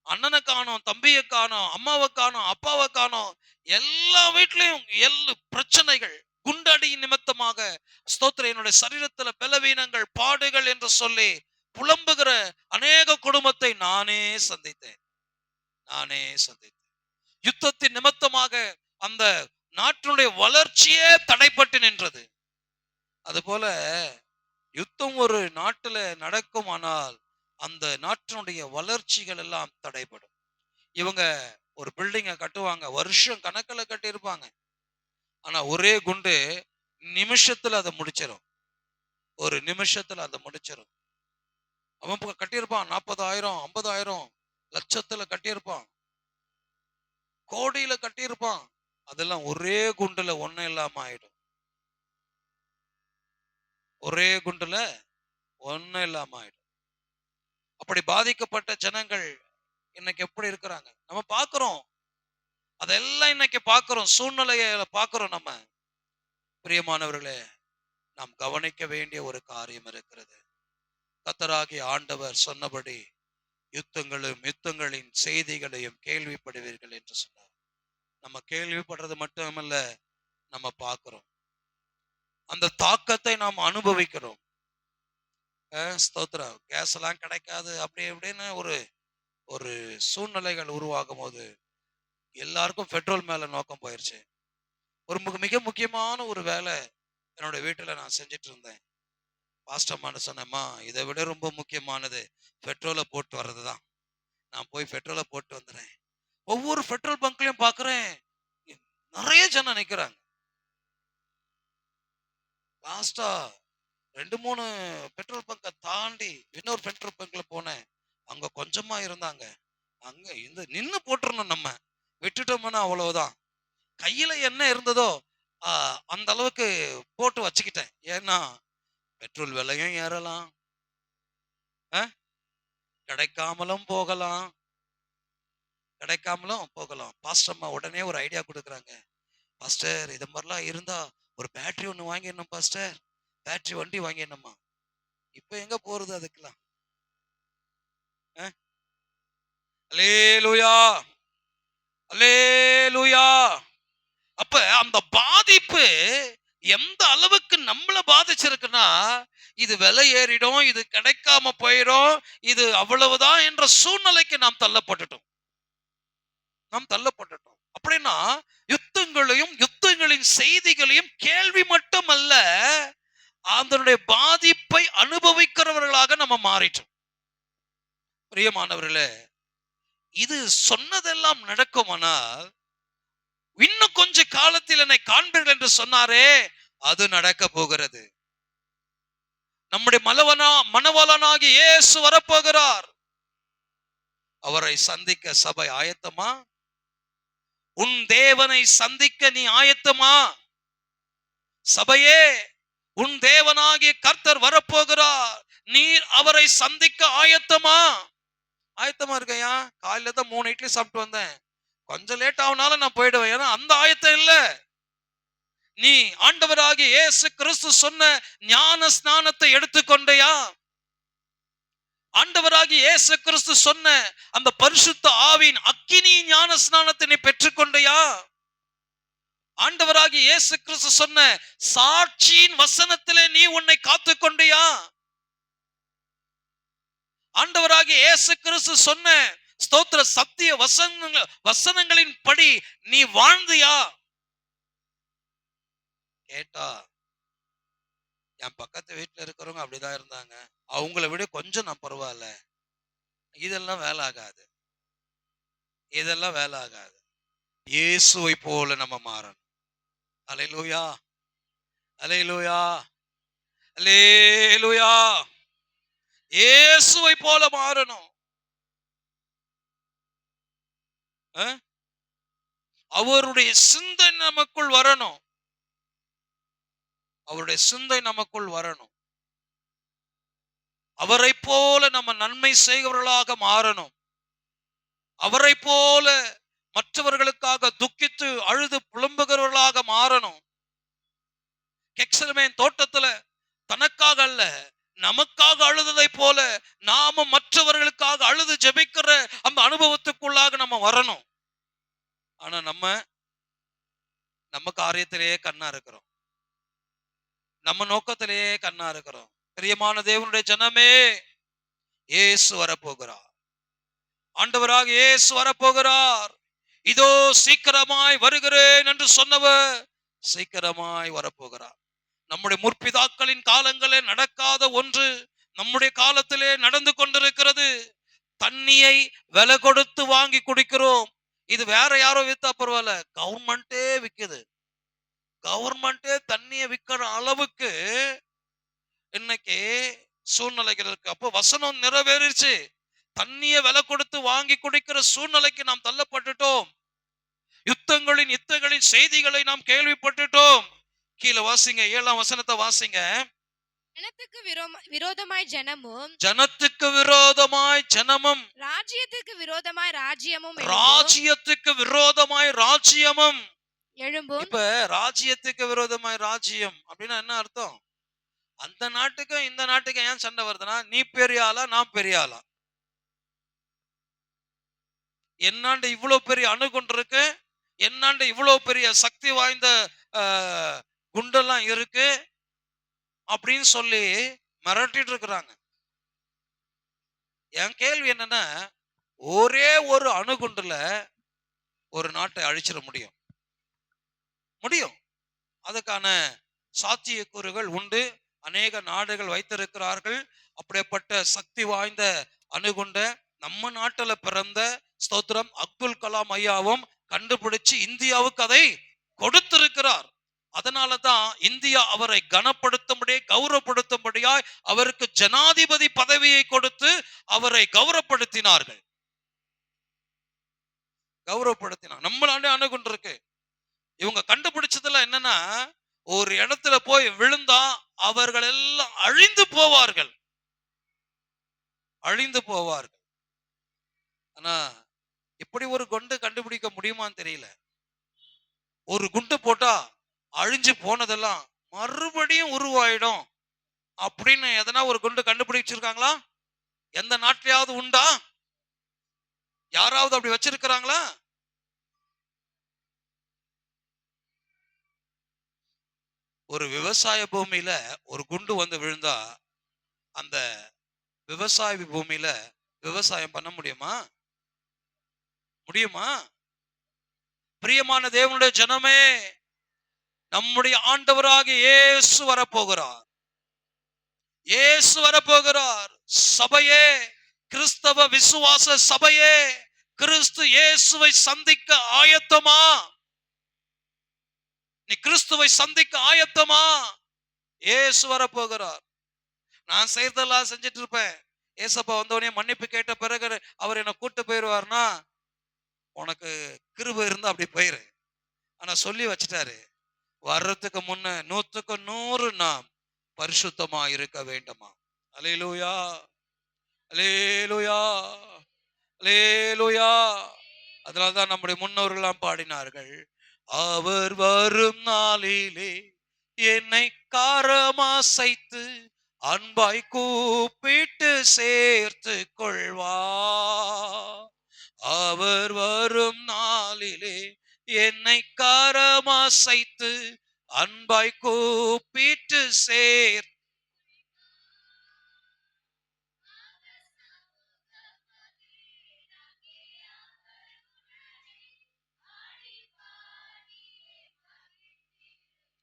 அண்ணனை காணோம், தம்பியை காணோம், அம்மாவை காணோம், அப்பாவை காணோம். எல்லா வீட்லயும் பிரச்சனைகள், குண்டடி நிமித்தமாக ஸ்தோத்திர என்னுடைய சரீரத்துல பலவீனங்கள், பாடுகள் என்று சொல்லி புலம்புகிற அநேக குடும்பத்தை நானே சந்தித்தேன். யுத்தத்தின் நிமித்தமாக அந்த நாட்டினுடைய வளர்ச்சியே தடைப்பட்டு நின்றது. அதுபோல யுத்தம் ஒரு நாட்டுல நடக்குமானால் அந்த நாட்டினுடைய வளர்ச்சிகள் எல்லாம் தடைப்படும். இவங்க ஒரு பில்டிங்கை கட்டுவாங்க, வருஷம் கணக்கில் கட்டி இருப்பாங்க. ஆனா ஒரே குண்டு நிமிஷத்துல அதை முடிச்சிடும். ஒரு நிமிஷத்துல அதை முடிச்சிடும். அவன் கட்டியிருப்பான் 40,000 50,000 லட்சத்துல கட்டியிருப்பான், கோடியில கட்டியிருப்பான். அதெல்லாம் ஒரே குண்டுல ஒண்ணும் இல்லாம ஆயிடும். ஒரே குண்டுல ஒண்ணும் இல்லாம ஆயிடும். அப்படி பாதிக்கப்பட்ட ஜனங்கள் இன்னைக்கு எப்படி இருக்கிறாங்க நம்ம பார்க்கிறோம். அதெல்லாம் இன்னைக்கு பார்க்கிறோம், சூழ்நிலையை பார்க்கிறோம். நம்ம பிரியமானவர்களே, நாம் கவனிக்க வேண்டிய ஒரு காரியம் இருக்கிறது. கர்த்தராகிய ஆண்டவர் சொன்னபடி யுத்தங்களின் செய்திகளையும் கேள்விப்படுவீர்கள் என்று சொன்னார். நம்ம கேள்விப்படுறது மட்டுமல்ல, நம்ம பார்க்கிறோம், அந்த தாக்கத்தை நாம் அனுபவிக்கிறோம். ஸ்தோத்திரம். கேஸ் எல்லாம் கிடைக்காது அப்படி இப்படின்னு ஒரு சூழ்நிலைகள் உருவாகும் போது எல்லாருக்கும் பெட்ரோல் மேல நோக்கம் போயிருச்சு. ஒரு மிக முக்கியமான ஒரு வேலை என்னோட வீட்டுல நான் செஞ்சுட்டு இருந்தேன். பாஸ்டம்மான்னு சொன்னேம்மா, இதை விட ரொம்ப முக்கியமானது பெட்ரோலை போட்டு வர்றதுதான். நான் போய் பெட்ரோலை போட்டு வந்துடுறேன். ஒவ்வொரு பெட்ரோல் பங்க்லயும் பாக்குறேன், நிறைய ஜனம் நிக்கிறாங்க. லாஸ்டா 2 3 பெட்ரோல் பங்கை தாண்டி இன்னொரு பெட்ரோல் பங்க்ல போனேன். அங்க கொஞ்சமா இருந்தாங்க. அங்க இந்த நின்னு போட்டுறணும், நம்ம விட்டுட்டோம்னா அவ்வளவுதான். கையில என்ன இருந்ததோ அந்த அளவுக்கு போட்டு வச்சுக்கிட்டேன். ஏன்னா பெட்ரோல் விலையும் ஏறலாம், கிடைக்காமலும் போகலாம், பாஸ்டர் அம்மா உடனே ஒரு ஐடியா கொடுக்குறாங்க. பாஸ்டர், இது மாதிரிலாம் இருந்தா ஒரு பேட்டரி ஒன்று வாங்கிடணும் பாஸ்டர், பேட்டரி வண்டி வாங்கிடணுமா. இப்ப எங்க போறது அதுக்கெல்லாம்? அல்லேலூயா, அல்லேலூயா. அப்ப அந்த பாதிப்பு எந்த அளவுக்கு நம்மள பாதிச்சிருக்குன்னா, இது விலை ஏறிடும், இது கிடைக்காம போயிடும், இது அவ்வளவுதான் என்ற சூழ்நிலைக்கு நாம் தள்ளப்பட்டுட்டோம். அப்படின்னா யுத்தங்களையும் யுத்தங்களின் செய்திகளையும் கேள்வி மட்டும் அல்ல, அதனுடைய பாதிப்பை அனுபவிக்கிறவர்களாக நம்ம மாறிட்டோம். பிரியமானவர்களே, இது சொன்னதெல்லாம் நடக்குமானால், இன்னும் கொஞ்ச காலத்தில் என்னை காண்பீர்கள் என்று சொன்னாரே, அது நடக்க போகிறது. நம்முடைய மனவாளனாகிய இயேசு வரப்போகிறார். அவரை சந்திக்க சபை ஆயத்தமா? உன் தேவனை சந்திக்க நீ ஆயத்தமா? சபையே, உன் தேவனாகிய கர்த்தர் வரப்போகிறார். நீர் அவரை சந்திக்க ஆயத்தமா? ஆயத்தமா இருக்கையா? காலையில தான் 3 இட்லி சாப்பிட்டு வந்தேன், கொஞ்சம் லேட் ஆகுனாலும் நான் போயிடுவேன். ஏன்னா அந்த ஆயத்தம் இல்ல. நீ ஆண்டவராகிய இயேசு கிறிஸ்து சொன்ன ஞான ஸ்நானத்தை எடுத்துக்கொண்டையா? ஆண்டவராகிய இயேசு கிறிஸ்து சொன்ன அந்த பரிசுத்த ஆவியின் அக்கினி ஞான ஸ்நானத்தை நீ பெற்றுக்கொண்டையா? ஆண்டவராகிய இயேசு கிறிஸ்து சொன்ன சாட்சியின் வசனத்திலே நீ உன்னை காத்துக்கொண்டையா? ஆண்டவராகிய இயேசு கிறிஸ்து சொன்ன ஸ்தோத்திர சத்திய வசனங்களின் படி நீ வாழ்ந்தியா? கேட்டா, என் பக்கத்து வீட்டுல இருக்கிறவங்க அப்படிதான் இருந்தாங்க, அவங்கள விட கொஞ்சம் நான் பரவாயில்ல. இதெல்லாம் வேலை ஆகாது, இதெல்லாம் வேலை ஆகாது. இயேசுவை போல நம்ம மாறணும். அல்லேலூயா, அல்லேலூயா, அல்லேலூயா. இயேசுவை போல மாறணும். அவருடைய சிந்தை நமக்குள் வரணும். அவருடைய சிந்தை நமக்குள் வரணும். அவரை போல நம்ம நன்மை செய்கிறவர்களாக மாறணும். அவரை போல மற்றவர்களுக்காக துக்கித்து அழுது புலம்புகிறவர்களாக மாறணும். கெக்சலமேன் தோட்டத்துல தனக்காக அல்ல, நமக்காக அழுததை போல நாம மற்றவர்களுக்காக அழுது ஜெபிக்கிற அந்த அனுபவத்துக்குள்ளாக நம்ம வரணும். ஆனா நம்ம காரியத்திலேயே கண்ணா இருக்கிறோம், நம்ம நோக்கத்திலேயே கண்ணா இருக்கிறோம். பிரியமான தேவனுடைய ஜனமே, இயேசு வரப்போகிறார். ஆண்டவராக இயேசு வரப்போகிறார். இதோ சீக்கிரமாய் வருகிறேன் என்று சொன்னவர் சீக்கிரமாய் வரப்போகிறார். நம்முடைய முற்பிதாக்களின் காலங்களே நடக்காத ஒன்று நம்முடைய காலத்திலே நடந்து கொண்டிருக்கிறது. தண்ணியை விலை கொடுத்து வாங்கி குடிக்கிறோம். இது வேற யாரோ வித்தா பரவாயில்ல, கவர்மெண்டே விக்குது. கவர்மெண்டே தண்ணியை விற்கிற அளவுக்கு இன்னைக்கு சூழ்நிலைகள் இருக்கு. அப்போ வசனம் நிறைவேறிச்சு. தண்ணியை விலை கொடுத்து வாங்கி குடிக்கிற சூழ்நிலைக்கு நாம் தள்ளப்பட்டுட்டோம். யுத்தங்களின் செய்திகளை நாம் கேள்விப்பட்டுட்டோம். கீழே வாசிங்க, 7ஆம் வசனத்தை வாசிங்க. ஜனத்துக்கு விரோதமாய் ஜனமும், ஜனத்துக்கு விரோதமாய் ஜனமும், ராஜ்யத்துக்கு விரோதமாய் ராஜ்யமும், ராஜ்யத்துக்கு விரோதமாய் ராஜ்யமும் எழும்பும். இப்ப ராஜ்யத்துக்கு விரோதமாய் ராஜ்யம் அப்படின்னா என்ன அர்த்தம்? அந்த நாட்டுக்கும் இந்த நாட்டுக்கும் ஏன் சண்டை வருதுன்னா, நீ பெரிய ஆளா நான் பெரிய ஆளா? என்னாண்ட இவ்வளவு பெரிய அணுகுண்டு இருக்கு, என்னாண்ட இவ்வளவு பெரிய சக்தி வாய்ந்த குண்டெல்லாம் இருக்கு அப்படின்னு சொல்லி மிரட்டிட்டு இருக்கிறாங்க. என் கேள்வி என்னன்னா, ஒரே ஒரு அணுகுண்டுல ஒரு நாட்டை அழிச்சிட முடியும். அதுக்கான சாத்தியக்கூறுகள் உண்டு. அநேக நாடுகள் வைத்திருக்கிறார்கள். அப்படிப்பட்ட சக்தி வாய்ந்த அணுகுண்ட நம்ம நாட்டுல பிறந்த ஸ்தோத்திரம் அப்துல் கலாம் ஐயாவும் கண்டுபிடிச்சு இந்தியாவுக்கு அதை கொடுத்திருக்கிறார். அதனாலதான் இந்தியா அவரை கனப்படுத்தும்படியே கௌரவப்படுத்தும்படியாய் அவருக்கு ஜனாதிபதி பதவியை கொடுத்து அவரை கௌரவப்படுத்தினார்கள். நம்மளாண்டே அணுகுண்டு இருக்கு. இவங்க கண்டுபிடிச்சதுல என்னன்னா, ஒரு இடத்துல போய் விழுந்தா அவர்கள் எல்லாம் அழிந்து போவார்கள். ஆனா இப்படி ஒரு குண்டு கண்டுபிடிக்க முடியுமான்னு தெரியல. ஒரு குண்டு போட்டா அழிஞ்சு போனதெல்லாம் மறுபடியும் உருவாயிடும் அப்படின்னு எதனா ஒரு குண்டு கண்டுபிடிச்சிருக்காங்களா? எந்த நாட்டிலாவது உண்டா? யாராவது அப்படி வச்சிருக்கிறாங்களா? ஒரு விவசாய பூமியில ஒரு குண்டு வந்து விழுந்தா அந்த விவசாய பூமியில விவசாயம் பண்ண முடியுமா? பிரியமான தேவனுடைய ஜனமே, நம்முடைய ஆண்டவராக இயேசு வரப்போகிறார். சபையே, கிறிஸ்தவ விசுவாச சபையே, கிறிஸ்து இயேசுவை சந்திக்க ஆயத்தமா? நீ கிறிஸ்துவை சந்திக்க ஆயத்தமா? இயேசு வரப்போகிறார். நான் செய்யறதெல்லாம் செஞ்சுட்டு இருப்பேன். ஏசப்பா வந்தவனே மன்னிப்பு கேட்ட பிறகு அவர் என்ன கூட்டு போயிருவார்னா, உனக்கு கிருபை இருந்தா அப்படி போயிரு. ஆனா சொல்லி வச்சுட்டாரு, வர்றதுக்கு முன்ன 100க்கு 100 நாம் பரிசுத்தமா இருக்க வேண்டுமா? அல்லேலூயா, அல்லேலூயா, அல்லேலூயா. அதனால்தான் நம்முடைய முன்னோர்கள்லாம் பாடினார்கள், அவர் வரும் நாளிலே என்னை காரமாசைத்து அன்பாய் கூப்பிட்டு சேர்த்து கொள்வா. அவர் வரும் நாளிலே என்னை காரமாசைத்து அன்பாய் கூப்பிட்டு சேர்.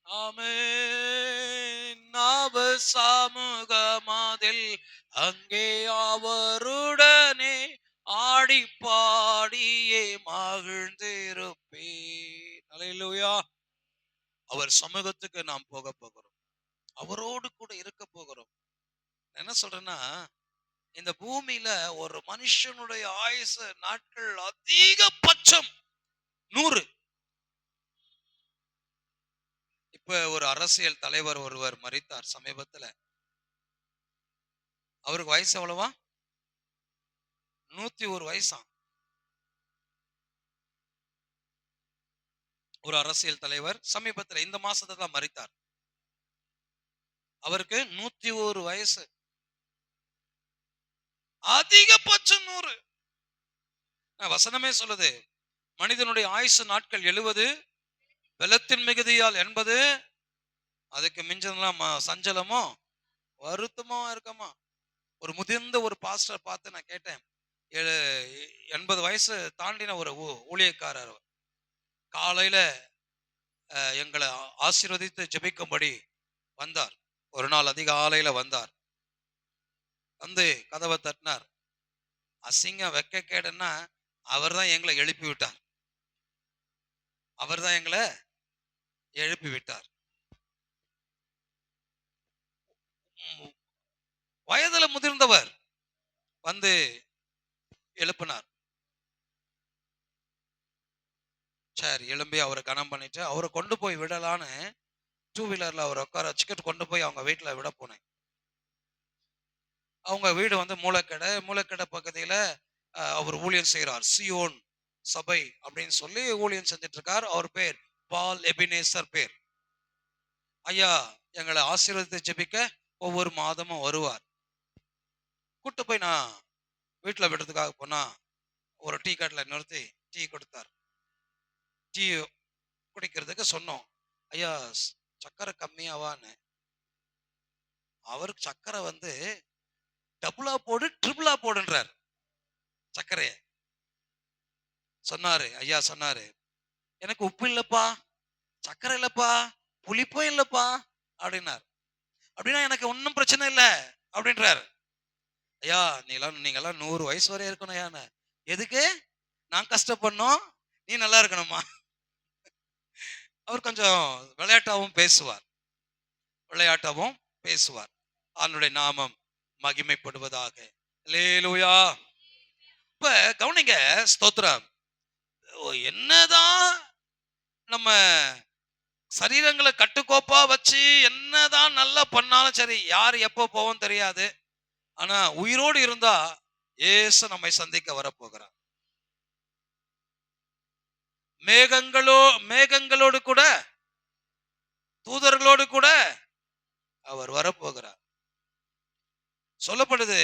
ஆமென். அவர் சமூகமதில் அங்கே அவருடனே ஆடி பாடியே மகிழ்ந்திருப்பேன். அல்லேலூயா. அவர் சமூகத்துக்கு நாம் போக போகிறோம். அவரோடு கூட இருக்க போகிறோம். என்ன சொல்றேன்னா, இந்த பூமியில ஒரு மனுஷனுடைய ஆயுசு நாட்கள் அதிகபட்சம் 100. இப்ப ஒரு அரசியல் தலைவர் ஒருவர் மரித்தார் சமீபத்துல. அவருக்கு வயசு எவ்வளவா? 101 வயசாம். ஒரு அரசியல் தலைவர் சமீபத்துல இந்த மாசத்துல தான் மரித்தார். அவருக்கு 101 வயசு. அதிகபட்சம் 100. வசனமே சொல்லுது, மனிதனுடைய ஆயுசு நாட்கள் 70, பலத்தின் மிகுதியால் 80, அதுக்கு மிஞ்சதெல்லாம் சஞ்சலமோ வருத்தமோ இருக்கமா. ஒரு முதிர்ந்த ஒரு பாஸ்டர் பார்த்து நான் கேட்டேன், 80 வயசு தாண்டின ஒரு ஊழியக்காரர் காலையில எங்களை ஆசீர்வதித்து ஜெபிக்கும்படி வந்தார். ஒரு நாள் அதிகாலையில வந்தார். வந்து கதவை தட்டினார். அசிங்க வெக்க கேடுன்னா அவர் தான் எங்களை எழுப்பி விட்டார். வயதுல முதிர்ந்தவர் வந்து எழுப்பினார். சரி, எழும்பி அவரை கனம் பண்ணிட்டு அவரை கொண்டு போய் விடலான்னு 2 வீலர்ல அவரை உட்கார வச்சுக்கிட்டு கொண்டு போய் அவங்க வீட்டுல விட போனேன். அவங்க வீடு வந்து மூலக்கடை பகுதியில அவர் ஊழியம் செய்கிறார். சியோன் சபை அப்படின்னு சொல்லி ஊழியம் செஞ்சுட்டு இருக்கார். அவர் பேர் பால் எபினேசர் பேர். ஐயா எங்களை ஆசீர்வதித்து ஜெபிக்க ஒவ்வொரு மாதமும் வருவார். கூட்டு போய் நான் வீட்டுல விடுறதுக்காக போனா ஒரு டீ கடையில் நிறுத்தி டீ கொடுத்தார். டீ குடிக்கிறதுக்கு சொன்னோம். ஐயா சக்கரை கம்மியாவான்னு. அவருக்கு சக்கரை வந்து டபுளா போடு ட்ரிபிளா போடுன்றார். சர்க்கரைய சொன்னாரு. ஐயா சொன்னாரு, எனக்கு உப்பு இல்லப்பா, சக்கரை இல்லப்பா, புளிப்பும் இல்லப்பா அப்படின்னார். அப்படின்னா எனக்கு ஒன்றும் பிரச்சனை இல்லை அப்படின்றாரு. ஐயா நீங்கெல்லாம் 100 வயசு வரை இருக்கணும் ஐயா. எதுக்கு? நான் கஷ்டப்படணும், நீ நல்லா இருக்கணுமா? அவர் கொஞ்சம் விளையாட்டாவும் பேசுவார், விளையாட்டாவும் பேசுவார். அவனுடைய நாமம் மகிமைப்படுவதாக. அல்லேலூயா. இப்ப கவனிங்க, ஸ்தோத்திரம். என்னதான் நம்ம சரீரங்களை கட்டுக்கோப்பா வச்சு என்னதான் நல்லா பண்ணாலும் சரி, யார் எப்போ போவோம் தெரியாது. ஆனா உயிரோடு இருந்தா இயேசு நம்மை சந்திக்க வரப்போகிறார். மேகங்களோடு கூட, தூதர்களோடு கூட அவர் வரப்போகிறார். சொல்லப்படுது,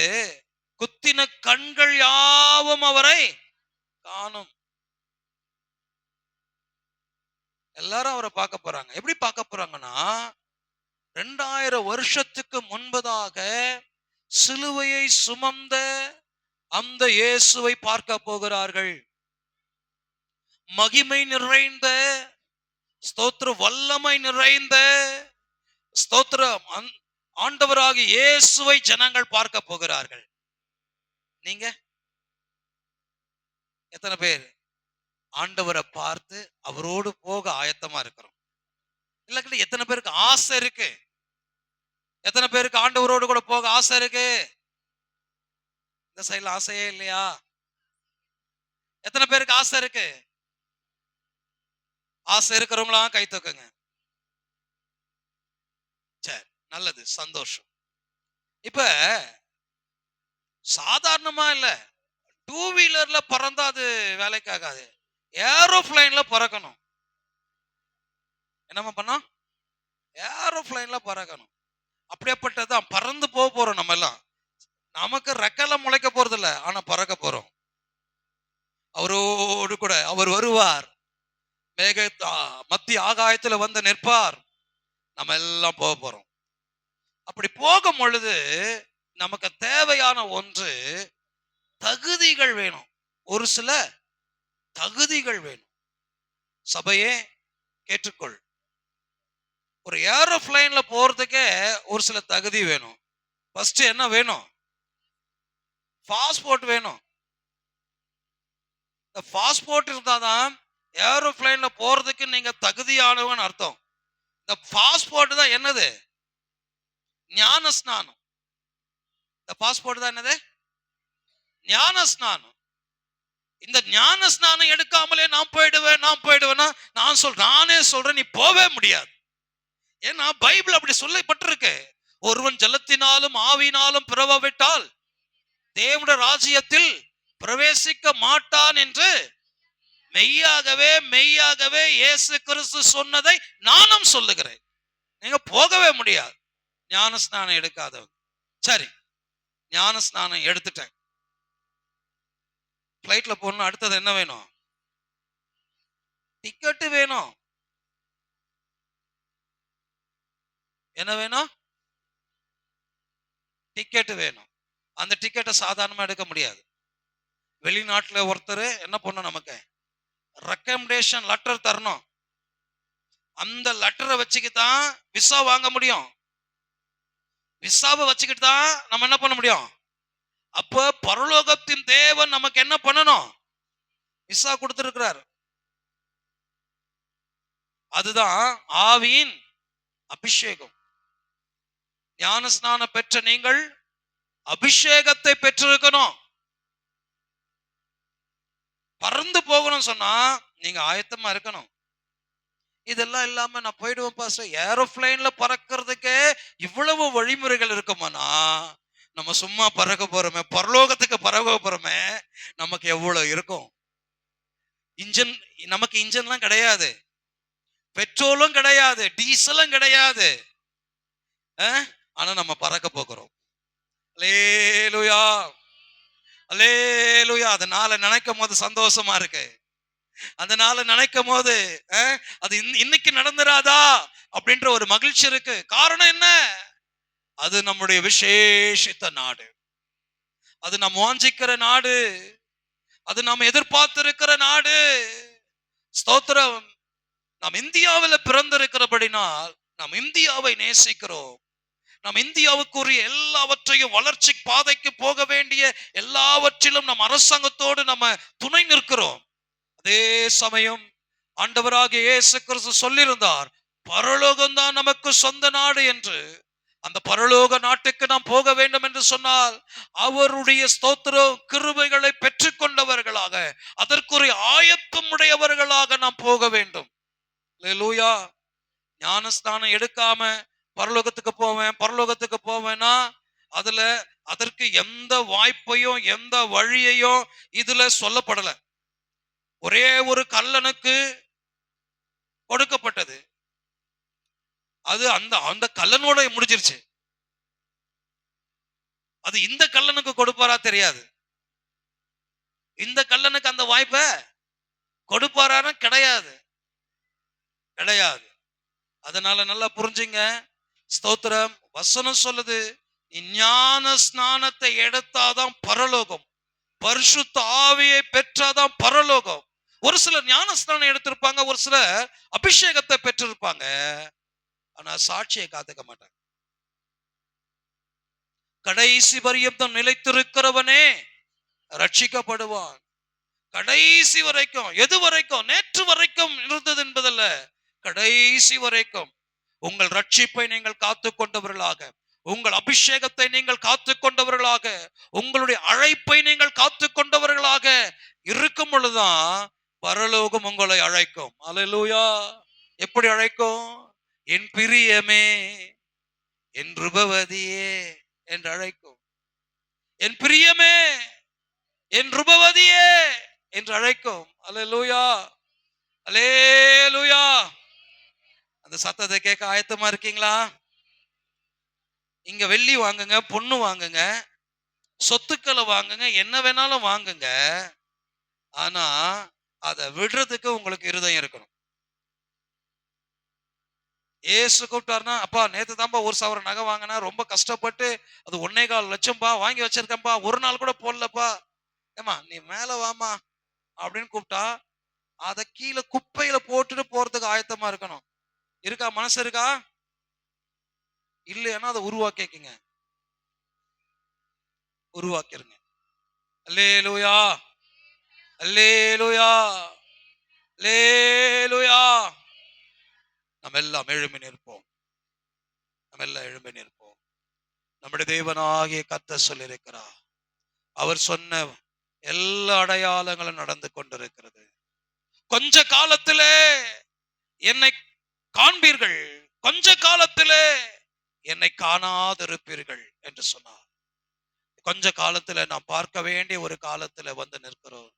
குத்தின கண்கள் யாவும் அவரை காணும். எல்லாரும் அவரை பார்க்க போறாங்க. எப்படி பார்க்க போறாங்கன்னா, 2000 வருஷத்துக்கு முன்பதாக சிலுவையை சுமந்த அந்த இயேசுவை பார்க்க போகிறார்கள். மகிமை நிறைந்த, ஸ்தோத்திர வல்லமை நிறைந்த, ஸ்தோத்திரம் ஆண்டவராகிய இயேசுவை ஜனங்கள் பார்க்க போகிறார்கள். நீங்க எத்தனை பேர் ஆண்டவரை பார்த்து அவரோடு போக ஆயத்தமா இருக்கிறோம்? இல்ல எத்தனை பேருக்கு ஆசை இருக்கு? எத்தனை பேருக்கு ஆண்டவரோடு கூட போக ஆசை இருக்கு? இந்த சைடுல ஆசையே இல்லையா? எத்தனை பேருக்கு ஆசை இருக்கு? ஆசை இருக்கிறவங்களா கை தூக்குங்க. சரி, நல்லது, சந்தோஷம். இப்ப சாதாரணமா இல்ல, 2 வீலர்ல பறந்தா அது வேலைக்கு ஆகாது. ஏரோப்ளைன்ல பறக்கணும். என்னமா பண்ணோம்? ஏரோப்ளைன்ல பறக்கணும். அப்படியேப்பட்டதான் பறந்து போக போறோம். நம்ம எல்லாம் நமக்கு ரெக்கெல்லாம் முளைக்க போறது இல்ல, ஆனா பறக்க போறோம். அவரோடு கூட அவர் வருவார். மேக மத்திய ஆகாயத்துல வந்து நிற்பார். நம்ம எல்லாம் போக போறோம். அப்படி போகும் பொழுது நமக்கு தேவையான ஒன்று தகுதிகள் வேணும். ஒரு சில தகுதிகள் வேணும். சபையே கேட்டுக்கொள். ஒரு ஏரோப்ளைன்ல போறதுக்கே ஒரு சில தகுதி வேணும். ஃபர்ஸ்ட் என்ன வேணும்? பாஸ்போர்ட் வேணும். இந்த பாஸ்போர்ட் இருந்தாதான் ஏரோப்ளைன்ல போறதுக்கு நீங்க தகுதியானவன்னு அர்த்தம். இந்த பாஸ்போர்ட் தான் என்னது? ஞான ஸ்நானம். இந்த பாஸ்போர்ட் தான் என்னது? ஞான ஸ்நானம். இந்த ஞான ஸ்நானம் எடுக்காமலே நான் போயிடுவேன்னா நானே சொல்றேன், நீ போவே முடியாது. ஏன்னா பைபிள் அப்படி சொல்லப்பட்டிருக்கு. ஒருவன் ஜலத்தினாலும் ஆவியினாலும் பிறவாவிட்டால் தேவனுடைய ராஜ்யத்தில் பிரவேசிக்க மாட்டான் என்று மெய்யாகவே இயேசு கிறிஸ்து சொன்னதை நானும் சொல்லுகிறேன். நீங்க போகவே முடியாது ஞான ஸ்நானம் எடுக்காதவங்க. சரி, ஞான ஸ்நானம் எடுத்துட்டேன். பிளைட்ல போகணும். அடுத்தது என்ன வேணும்? டிக்கெட் வேணும். என்ன வேணும்? டிக்கெட் வேணும். அந்த டிக்கெட்டை சாதாரணமா எடுக்க முடியாது. வெளிநாட்டுல ஒருத்தர் என்ன பண்ணணும், நமக்கு ரெக்கமெண்டேஷன் லெட்டர் தரணும். அந்த லெட்டரை வச்சுக்கிட்டு தான் விசா வாங்க முடியும். விசாவை வச்சுக்கிட்டு தான் நம்ம என்ன பண்ண முடியும்? அப்ப பரலோகத்தின் தேவன் நமக்கு என்ன பண்ணணும்? விசா கொடுத்திருக்கிறார். அதுதான் ஆவியின் அபிஷேகம். ஞான ஸ்நானம் பெற்ற நீங்கள் அபிஷேகத்தை பெற்றிருக்கணும். பறந்து போகணும் சொன்னா நீங்க ஆயத்தமா இருக்கணும். இதெல்லாம் இல்லாம நான் போயிடுவேன் பாஸ்டர், ஏரோப்ளைன்ல பறக்கிறதுக்கே இவ்வளவு வழிமுறைகள் இருக்குமானா நம்ம சும்மா பறக்க போறோமே, பரலோகத்துக்கு பறக்க போறோமே, நமக்கு எவ்வளவு இருக்கும்? இன்ஜின், நமக்கு இன்ஜின்லாம் கிடையாது, பெட்ரோலும் கிடையாது, டீசலும் கிடையாது. ஆனா நம்ம பறக்க போகிறோம். அல்லேலூயா, அல்லேலூயா. அதனால நினைக்கும் போது சந்தோஷமா இருக்கு. அதனால நினைக்கும் போது அது இன்னைக்கு நடந்துராதா அப்படின்ற ஒரு மகிழ்ச்சி இருக்கு. காரணம் என்ன? அது நம்முடைய விசேஷித்த நாடு, அது நாம் வாஞ்சிக்கிற நாடு, அது நாம் எதிர்பார்த்திருக்கிற நாடு. ஸ்தோத்திரம். நாம் இந்தியாவில் பிறந்திருக்கிறபடினால் நாம் இந்தியாவை நேசிக்கிறோம். நம் இந்தியாவுக்குரிய எல்லாவற்றையும் வளர்ச்சி பாதைக்கு போக வேண்டிய எல்லாவற்றிலும் நம் அரசாங்கத்தோடு நம்ம துணை நிற்கிறோம். அதே சமயம் ஆண்டவராகிய இயேசு கிறிஸ்து சொல்லியிருந்தார், பரலோகம் தான் நமக்கு சொந்த நாடு என்று. அந்த பரலோக நாட்டுக்கு நாம் போக வேண்டும் என்று சொன்னால் அவருடைய ஸ்தோத்திரம் கிருபைகளை பெற்றுக் கொண்டவர்களாக, அதற்குரிய ஆயத்தம் உடையவர்களாக நாம் போக வேண்டும். அல்லேலூயா. ஞானஸ்நானம் எடுக்காம பரலோகத்துக்கு போவேன்னா அதுல அதற்கு எந்த வாய்ப்பையும் எந்த வழியையும் இதுல சொல்லப்படல. ஒரே ஒரு கல்லனுக்கு கொடுக்கப்பட்டது. அது அந்த அந்த கல்லனோட முடிஞ்சிருச்சு. அது இந்த கல்லனுக்கு கொடுப்பாரா தெரியாது. இந்த கல்லனுக்கு அந்த வாய்ப்பை கொடுப்பாரான்னு கிடையாது. அதனால நல்லா புரிஞ்சுங்க. ஸ்தோத்திரம். வசனம் சொல்லுது, ஞான ஸ்நானத்தை எடுத்தாதான் பரலோகம், பரிசுத்த ஆவியை பெற்றாதான் பரலோகம். ஒரு சிலர் ஞான ஸ்நானம் எடுத்திருப்பாங்க, ஒரு சிலர் அபிஷேகத்தை பெற்றிருப்பாங்க, ஆனா சாட்சியை காத்துக்க மாட்டாங்க. கடைசி பரியந்தம் நிலைத்திருக்கிறவனே ரட்சிக்கப்படுவான். கடைசி வரைக்கும், எது வரைக்கும்? நேற்று வரைக்கும் இருந்தது என்பதல்ல, கடைசி வரைக்கும் உங்கள் ரட்சிப்பை நீங்கள் காத்து கொண்டவர்களாக, உங்கள் அபிஷேகத்தை நீங்கள் காத்து கொண்டவர்களாக, உங்களுடைய அழைப்பை நீங்கள் காத்து கொண்டவர்களாக இருக்கும் பொழுதுதான் பரலோகம் உங்களை அழைக்கும். அல்லேலூயா. எப்படி அழைக்கும்? என் பிரியமே, என் ருபவதியே என்று அழைக்கும். என் பிரியமே, என் ருபவதியே என்று அழைக்கும். அல்லேலூயா, அல்லேலூயா. அந்த சத்தத்தை கேட்க ஆயத்தமா இருக்கீங்களா? இங்க வெள்ளி வாங்குங்க, பொண்ணு வாங்குங்க, சொத்துக்களை வாங்குங்க, என்ன வேணாலும் வாங்குங்க, ஆனா அதை விடுறதுக்கு உங்களுக்கு இருதயம் இருக்கணும். ஏசு கூப்பிட்டாருன்னா, அப்பா நேத்து தான்ப்பா 1,000 நகை வாங்கினா, ரொம்ப கஷ்டப்பட்டு அது 1,4 லட்சம்பா வாங்கி வச்சிருக்கேன்ப்பா, ஒரு நாள் கூட போடலப்பா, ஏமா நீ மேல வாமா அப்படின்னு கூப்பிட்டா அதை கீழே குப்பையில போட்டுட்டு போறதுக்கு ஆயத்தமா இருக்கணும். இருக்கா? மனசு இருக்கா? இல்லைன்னா அதை உருவாக்கிக்கங்க, உருவாக்கிருங்க. அல்லேலூயா, அல்லேலூயா, அல்லேலூயா. நம்ம எல்லாம் எழும்பி நிற்போம். நம்முடைய தேவனாகிய கர்த்தர் சொல்லியிருக்கிறார், அவர் சொன்ன எல்லா அடையாளங்களும் நடந்து கொண்டிருக்கிறது. கொஞ்ச காலத்திலே என்னை காண்பீர்கள், கொஞ்ச காலத்திலே என்னை காணாதிருப்பீர்கள் என்று சொன்னார். கொஞ்ச காலத்துல நாம் பார்க்க வேண்டிய ஒரு காலத்துல வந்து நிற்கிறோம்.